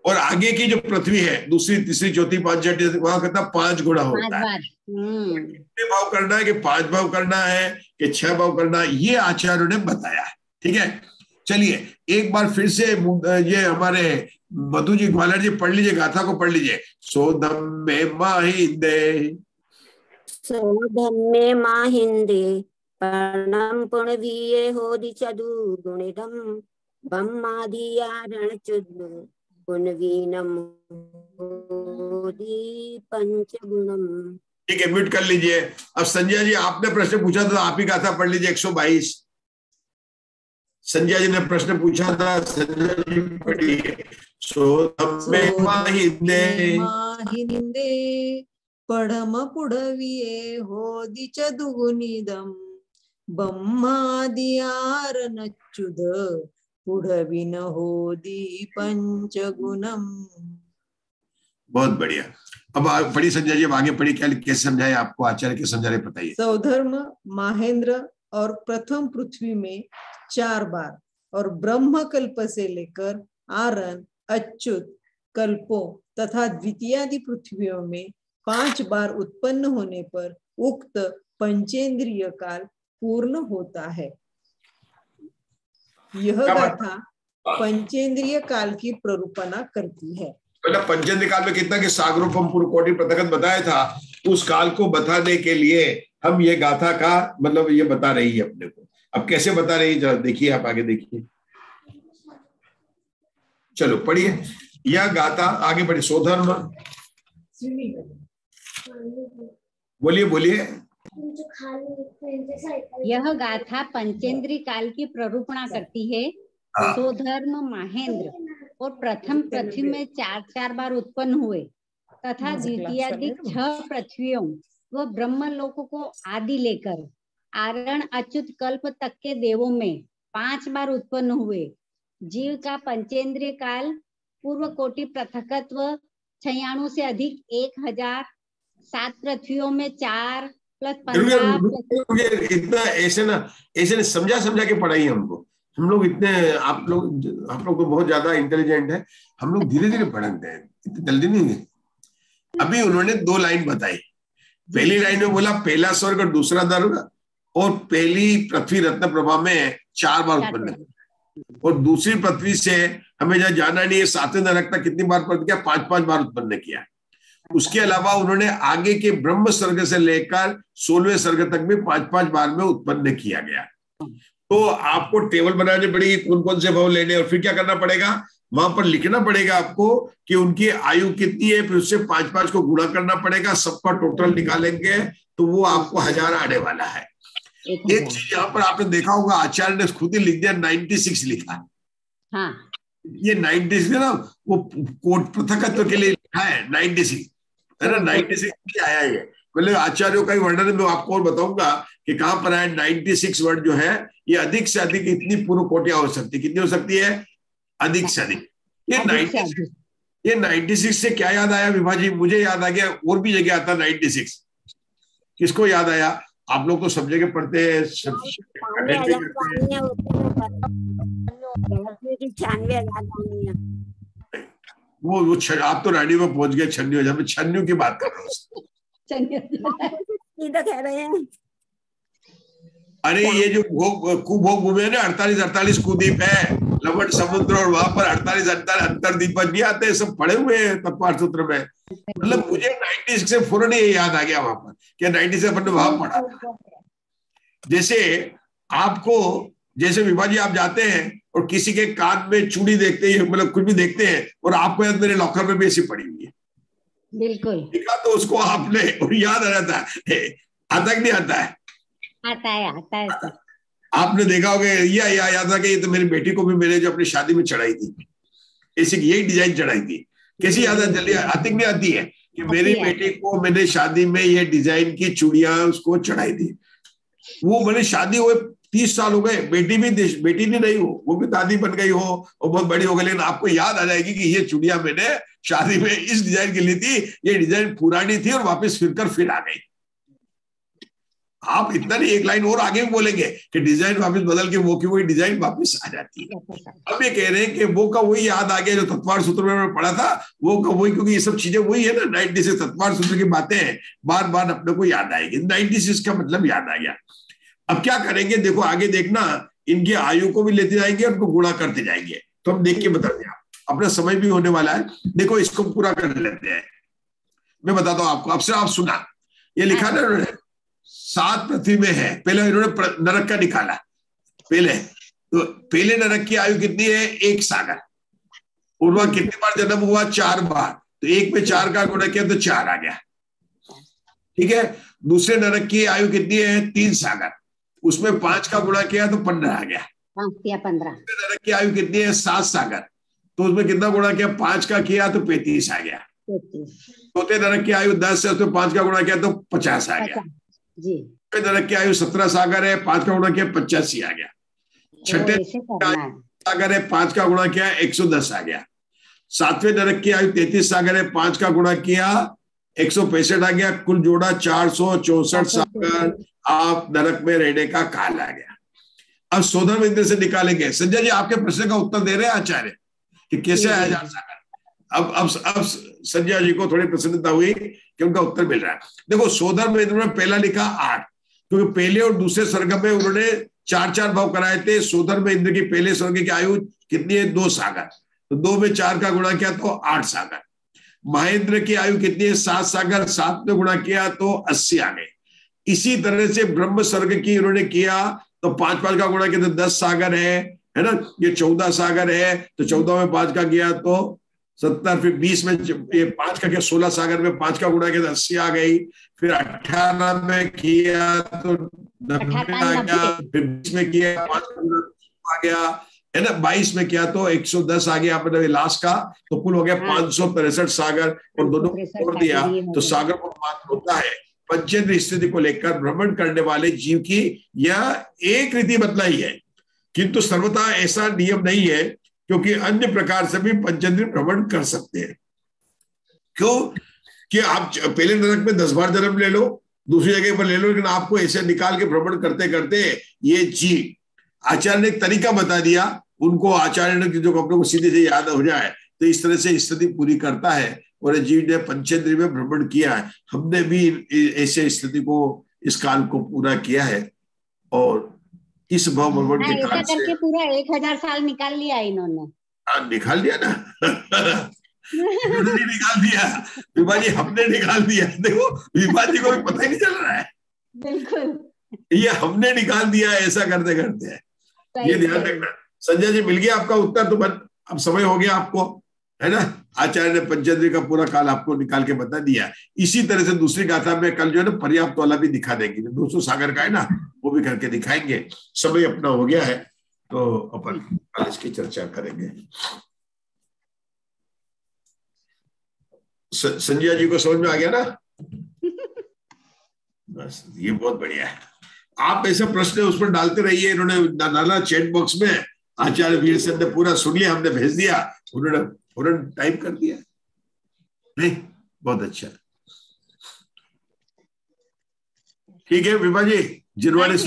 और आगे की जो पृथ्वी है, दूसरी तीसरी चौथी 5 छठी, वहां कितना 5 गुणा होता है। कितने भाव करना है? कि 5 भाव करना है कि 6 भाव करना है, ये आचार्यों ने बताया है। ठीक है, चलिए एक बार फिर से ये हमारे मधु जी ग्वालियर जी पढ़ लीजिए, गाथा को पढ़ लीजिए। सोधम्मे माहिंदे, सोधम्मे माहिंदे पर्णम पुण्वीये होदि चतुर्गुणिदम ब्रह्मादि आरणच्युत पुण्वीनम होदि पंचगुणम। ठीक है, म्यूट कर लीजिए। अब संजय जी आपने प्रश्न पूछा था, आप ही गाथा पढ़ लीजिए 122। संजय जी ने प्रश्न पूछा था, संजय जी पढ़िए। सोधम्मे माहिंदे पढ़म पुड़विये होदि चतुर्गुणिदम ब्रह्मादि आरणच्युत पुड़विन होदि पंचगुणम। बहुत बढ़िया। अब पढ़ी संजय जी, अब आगे पढ़ी, क्या कैसे समझाए आपको आचार्य के समझा रहे, बताइए। सौधर्म महेंद्र और प्रथम पृथ्वी में 4 बार और ब्रह्म कल्प से लेकर आरण अच्युत कल्पों तथा द्वितीयादि पृथ्वियों में 5 बार उत्पन्न होने पर उक्त पंचेंद्रिय काल पूर्ण होता है। यह गाथा पंचेंद्रिय काल की प्ररूपणा करती है। मतलब पंचेंद्रिय काल में कितना कि सागरोपम पूर्व कोटि पृथगत बताया था, उस काल को बताने के लिए हम ये गाथा का मतलब ये बता रही है अपने को। अब कैसे बता रही है जरा देखिए, आप आगे देखिए। चलो पढ़िए यह गाथा, आगे बढ़िए। सोधर्म, बोलिए बोलिए। यह गाथा पंचेंद्रिय काल की प्ररूपणा करती है। सोधर्म महेंद्र और प्रथम पृथ्वी में 4-4 बार उत्पन्न हुए तथा द्वितीयादिक 6 पृथ्वियों व ब्रह्म लोकों को आदि लेकर आरण अच्युत कल्प तक के देवों में 5 बार उत्पन्न हुए। जीव का पंचेंद्रिय काल पूर्व कोटि पृथकत्व 96 से अधिक 1007 पृथ्वियों में 4 + 15। इतना ऐसे समझा के पढ़ाइए हमको। हम लोग इतने, आप लोग तो बहुत ज्यादा इंटेलिजेंट है, हम लोग धीरे धीरे पढ़ते हैं, इतनी जल्दी नहीं है। अभी उन्होंने 2 लाइन बताई। पहली लाइन में बोला पहला स्वर्ग और दूसरा नर्क, और पहली पृथ्वी रत्न प्रभा में 4 बार उत्पन्न, और दूसरी पृथ्वी से हमें जहाँ जाना नहीं है 7वें नरक तक कितनी बार उत्पन्न किया? 5-5 बार उत्पन्न किया। उसके अलावा उन्होंने आगे के ब्रह्म स्वर्ग से लेकर 16वें स्वर्ग तक में 5-5 बार में उत्पन्न किया गया। तो आपको टेबल बनानी पड़ेगी कौन कौन से भाव लेने, और फिर क्या करना पड़ेगा, वहां पर लिखना पड़ेगा आपको कि उनकी आयु कितनी है, फिर उससे 5-5 को गुणा करना पड़ेगा, सबका टोटल निकालेंगे तो वो आपको 1000 आने वाला है। एक चीज यहाँ पर आपने देखा होगा, आचार्य ने खुद ही लिख दिया 96 लिखा। हाँ। ये 96 ना वो कोट पृथकत्व के लिए लिखा है 96, है ना, 96 आया है। मतलब आचार्यों का ही वर्णन मैं आपको और बताऊंगा कि कहां पर है। 96 वर्ड जो है ये अधिक से अधिक इतनी पूर्व कोटियां हो सकती, कितनी हो सकती है, अधिक से अधिक। ये 96 से क्या याद आया विभाजी, मुझे याद आ गया, और भी जगह आता 96। किसको याद आया, आप लोग तो सब जगह पढ़ते हैं, वो आप तो रानी में पहुंच गए, छन्नी हो, छन्नी की बात कर रहे हैं। अरे ये जो कुभोग भूमि है ना, 48 कुद्वीप है, लवण समुद्र, और वहां पर 48 अंतरद्वीप नहीं आते, सब पड़े हुए हैं तत्पाठ सूत्र में। मतलब मुझे 96 से फौरन ये याद आ गया वहां पर कि 96 से अपन ने वहां पढ़ा था। जैसे आपको, जैसे विभाजी आप जाते हैं और किसी के कान में चूड़ी देखते हैं, मतलब कुछ भी देखते हैं, और आपको याद मेरे लॉकर में भी ऐसी पड़ी हुई है, बिल्कुल देखा तो उसको आपने और याद आ जाता है, आता कि नहीं आता है? आता है सर। आपने देखा होगा, याद आ कि ये तो मेरी बेटी को भी मैंने जो अपनी शादी में चढ़ाई थी, ऐसी यही डिजाइन चढ़ाई थी। कैसी याद है, जल्दी आती नहीं आती है कि मेरी बेटी को मैंने शादी में ये डिजाइन की चूड़ियां उसको चढ़ाई थी। वो मैंने शादी हुए 30 साल हो गए, बेटी नहीं हो, वो भी दादी बन गई हो और बहुत बड़ी हो गई, लेकिन आपको याद आ जाएगी कि ये चूड़ियां मैंने शादी में इस डिजाइन की ली थी, ये डिजाइन पुरानी थी और वापस फिर आ गई। आप इतना नहीं, एक लाइन और आगे भी बोलेंगे कि डिजाइन वापस बदल के वो की वही डिजाइन वापस आ जाती है। अब ये कह रहे हैं कि वो का वही याद आ गया जो तत्वार सूत्र में पढ़ा था, वो का वही, क्योंकि ये सब चीजें वही है ना, 96 तत्वार सूत्र की बातें बार बार अपने को याद आएगी। 96 का मतलब याद आ गया। अब क्या करेंगे, देखो आगे देखना, इनकी आयु को भी लेते जाएंगे, उनको गुणा करते जाएंगे, तो हम देख के बता दें, अपना समय भी होने वाला है। देखो इसको पूरा कर लेते हैं, मैं बताता हूं आपको। अब से आप सुना, ये लिखा ना उन्होंने 7 पृथ्वी में है, पहले इन्होंने नरक का निकाला पहले, तो पहले नरक की आयु कितनी है, 1 सागर। और वह कितनी बार जन्म हुआ, 4 बार, तो 1 में 4 का गुणा किया तो 4 आ गया, ठीक है। दूसरे नरक की आयु कितनी है, 3 सागर, उसमें 5 का गुणा किया तो 15 आ गया। 15। नरक की आयु कितनी है, 7 सागर, तो उसमें कितना गुणा किया, 5 का किया तो 35 आ गया। चौथे नरक की आयु 10 है, उसमें 5 का गुणा किया तो 50 आ गया। नरक की आयु 17 सागर है, 5 का गुणा किया 85 आ गया। छठे सागर है, 5 का गुणा किया 110 आ गया। 7वें नरक की आयु 33 सागर है, 5 का गुणा किया 165 आ गया। कुल जोड़ा 464 सागर आप नरक में रहने का काल आ गया। अब सोधर्म इंद्र से निकालेंगे। संजय जी आपके प्रश्न का उत्तर दे रहे हैं आचार्य कि कैसे आया 1000 सागर। अब संजय जी को थोड़ी प्रसन्नता हुई कि उनका उत्तर मिल रहा है। देखो सोधर्म इंद्र में पहला लिखा 8, क्योंकि पहले और दूसरे स्वर्ग में उन्होंने 4 भाव कराए थे। सोधर्म इंद्र की पहले स्वर्ग की आयु कितनी है, 2 सागर, तो 2 में 4 का गुणा किया तो 8 सागर। महेंद्र की आयु कितनी है, 7 सागर, 7 में गुणा किया तो 80 आ गए। इसी तरह से ब्रह्म स्वर्ग की उन्होंने किया तो 5 का गुणा किया तो 10 सागर है ना। ये 14 सागर है, तो 14 में 5 का गया तो 70, फिर 20 में ये 5 का किया 16 सागर में 5 का गुणा किया तो 80 आ गई। फिर 18 में किया तो 90 आ गया। फिर 20 में किया 5 का गुणा आ गया, है ना। 22 में किया तो 110 आ गया, मतलब लास्ट का, तो कुल हो गया 563 सागर। और दोनों को दिया तो सागर को मात्र होता है पंचेंद्र स्थिति को लेकर भ्रमण करने वाले जीव की यह एक रीति बतलाई है, किंतु सर्वथा ऐसा नियम नहीं है, क्योंकि अन्य प्रकार से भी पंचेंद्र भ्रमण कर सकते हैं। क्यों कि आप पहले नरक में 10 बार जन्म ले लो, दूसरी जगह पर ले लो, लेकिन आपको ऐसे निकाल के भ्रमण करते करते ये जीव, आचार्य ने एक तरीका बता दिया उनको, आचार्य ने जो अपने को सीधे से याद हो जाए, तो इस तरह से स्थिति पूरी करता है। और जीव ने पंचेंद्रिय में भ्रमण किया है, हमने भी ऐसे स्थिति को, इस काल को पूरा किया है। और इस भाव भ्रमण के काल से पूरा 1000 साल निकाल लिया इन्होंने। हाँ निकाल दिया ना निकाल दिया विभाजी, हमने निकाल दिया। देखो विभाजी को भी पता ही नहीं चल रहा है, बिल्कुल ये हमने निकाल दिया ऐसा करते करते है। ये ध्यान रखना। संजय जी मिल गया आपका उत्तर? तो अब समय हो गया आपको, है ना। आचार्य ने पंचेंद्रिय का पूरा काल आपको निकाल के बता दिया। इसी तरह से दूसरी गाथा में कल जो है ना पर्याप्त वाला भी दिखा देंगे, जो 200 सागर का है ना वो भी करके दिखाएंगे। समय अपना हो गया है तो अपन कल इसकी चर्चा करेंगे। संजय जी को समझ में आ गया ना? बस ये बहुत बढ़िया है। आप ऐसे प्रश्न उस पर डालते रहिए। इन्होंने डाला चैट बॉक्स में, आचार्य वीर सिंह ने पूरा सुन लिया, हमने भेज दिया, उन्होंने टाइप कर दिया। नहीं, बहुत अच्छा। ठीक है विभा जी, जिरवाड़ी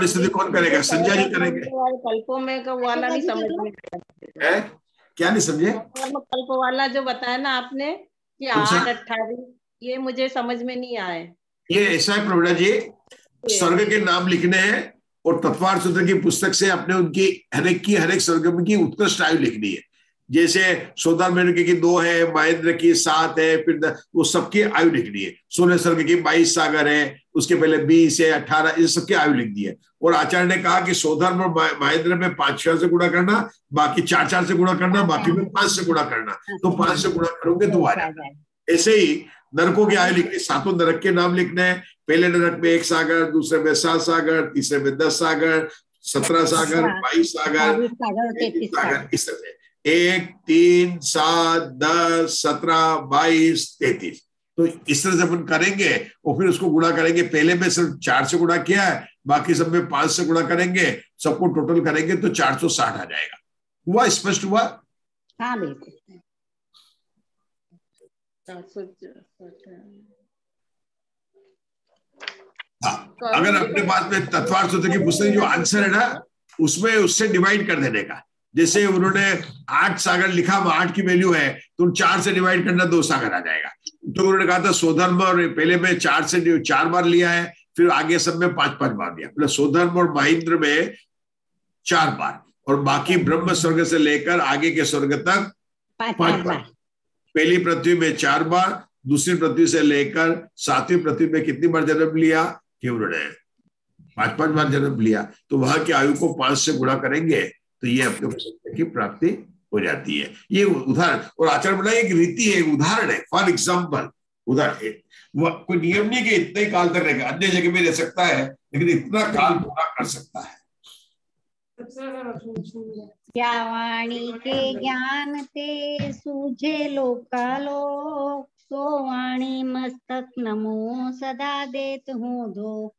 स्थिति कौन करेगा? संजय जी करेंगे। कल्पों में का वाला नहीं समझ में है क्या? नहीं समझे? कल्प वाला जो बताया ना आपने कि 8 28, ये मुझे समझ में नहीं आए। ये ऐसा है प्रवीणा जी, स्वर्ग के नाम लिखने हैं और तत्वार्थ सूत्र की पुस्तक से अपने उनकी हर एक स्वर्ग की उत्कृष्ट आयु लिखनी है। जैसे सोदार की 2 है, महेंद्र की 7 है, फिर वो सबकी आयु लिखनी है। 16 स्वर्ग की 22 सागर है, उसके पहले 20 है, 18, ये सबकी आयु लिख दी है। और आचार्य ने कहा कि सोधर्म और महेंद्र में 5-4 से गुणा करना, बाकी 4-4 से गुणा करना, बाकी में 5 से गुणा करना। तो 5 से गुणा करोगे तो आ जाएगा। ऐसे ही नरकों की आयु लिखनी, 7 नरक के नाम लिखने हैं। पहले नरक में 1 सागर, दूसरे में 7 सागर, तीसरे में 10 सागर, 17 सागर, 22 सागर, 33 सागर, इस तरह से 1, 3, 7, 10, 17, 22, 33। तो इस तरह से अपन करेंगे और फिर उसको गुणा करेंगे। पहले में सिर्फ 4 से गुणा किया है, बाकी सब में 5 से गुणा करेंगे, सबको टोटल करेंगे तो 460 आ जाएगा। हुआ? स्पष्ट हुआ? हाँ बिल्कुल। हाँ, अगर अपने पास में तत्वार्थ सूत्र की पुस्तक जो आंसर है ना, उसमें उससे डिवाइड कर देने का। जैसे उन्होंने 8 सागर लिखा, 8 की वैल्यू है तो 4 से डिवाइड करना, 2 सागर आ जाएगा। तो उन्होंने कहा था सोधर्म और पहले में 4 से 4 बार लिया है, फिर आगे सब में 5-5 बार लिया। मतलब सोधर्म और महेंद्र में 4 बार और बाकी ब्रह्म स्वर्ग से लेकर आगे के स्वर्ग तक 5 बार। पहली पृथ्वी में 4 बार, दूसरी पृथ्वी से लेकर 7वीं पृथ्वी में कितनी बार जन्म लिया कि उन्होंने 5-5 बार जन्म लिया। तो वहां की आयु को 5 से गुणा करेंगे तो ये अपने पुस्तक की प्राप्ति हो जाती है। ये उदाहरण, और आचार्य बोला एक रीति है, एक उदाहरण है। फॉर एग्जाम्पल उदाहरण, कोई नियम नहीं कि इतने काल तक रहेगा, अन्य जगह में रह सकता है लेकिन इतना काल पूरा कर सकता है। क्या वाणी के ज्ञान ते सूझे लोकालोक, सो वाणी मस्तक नमो सदा देत हूँ धो।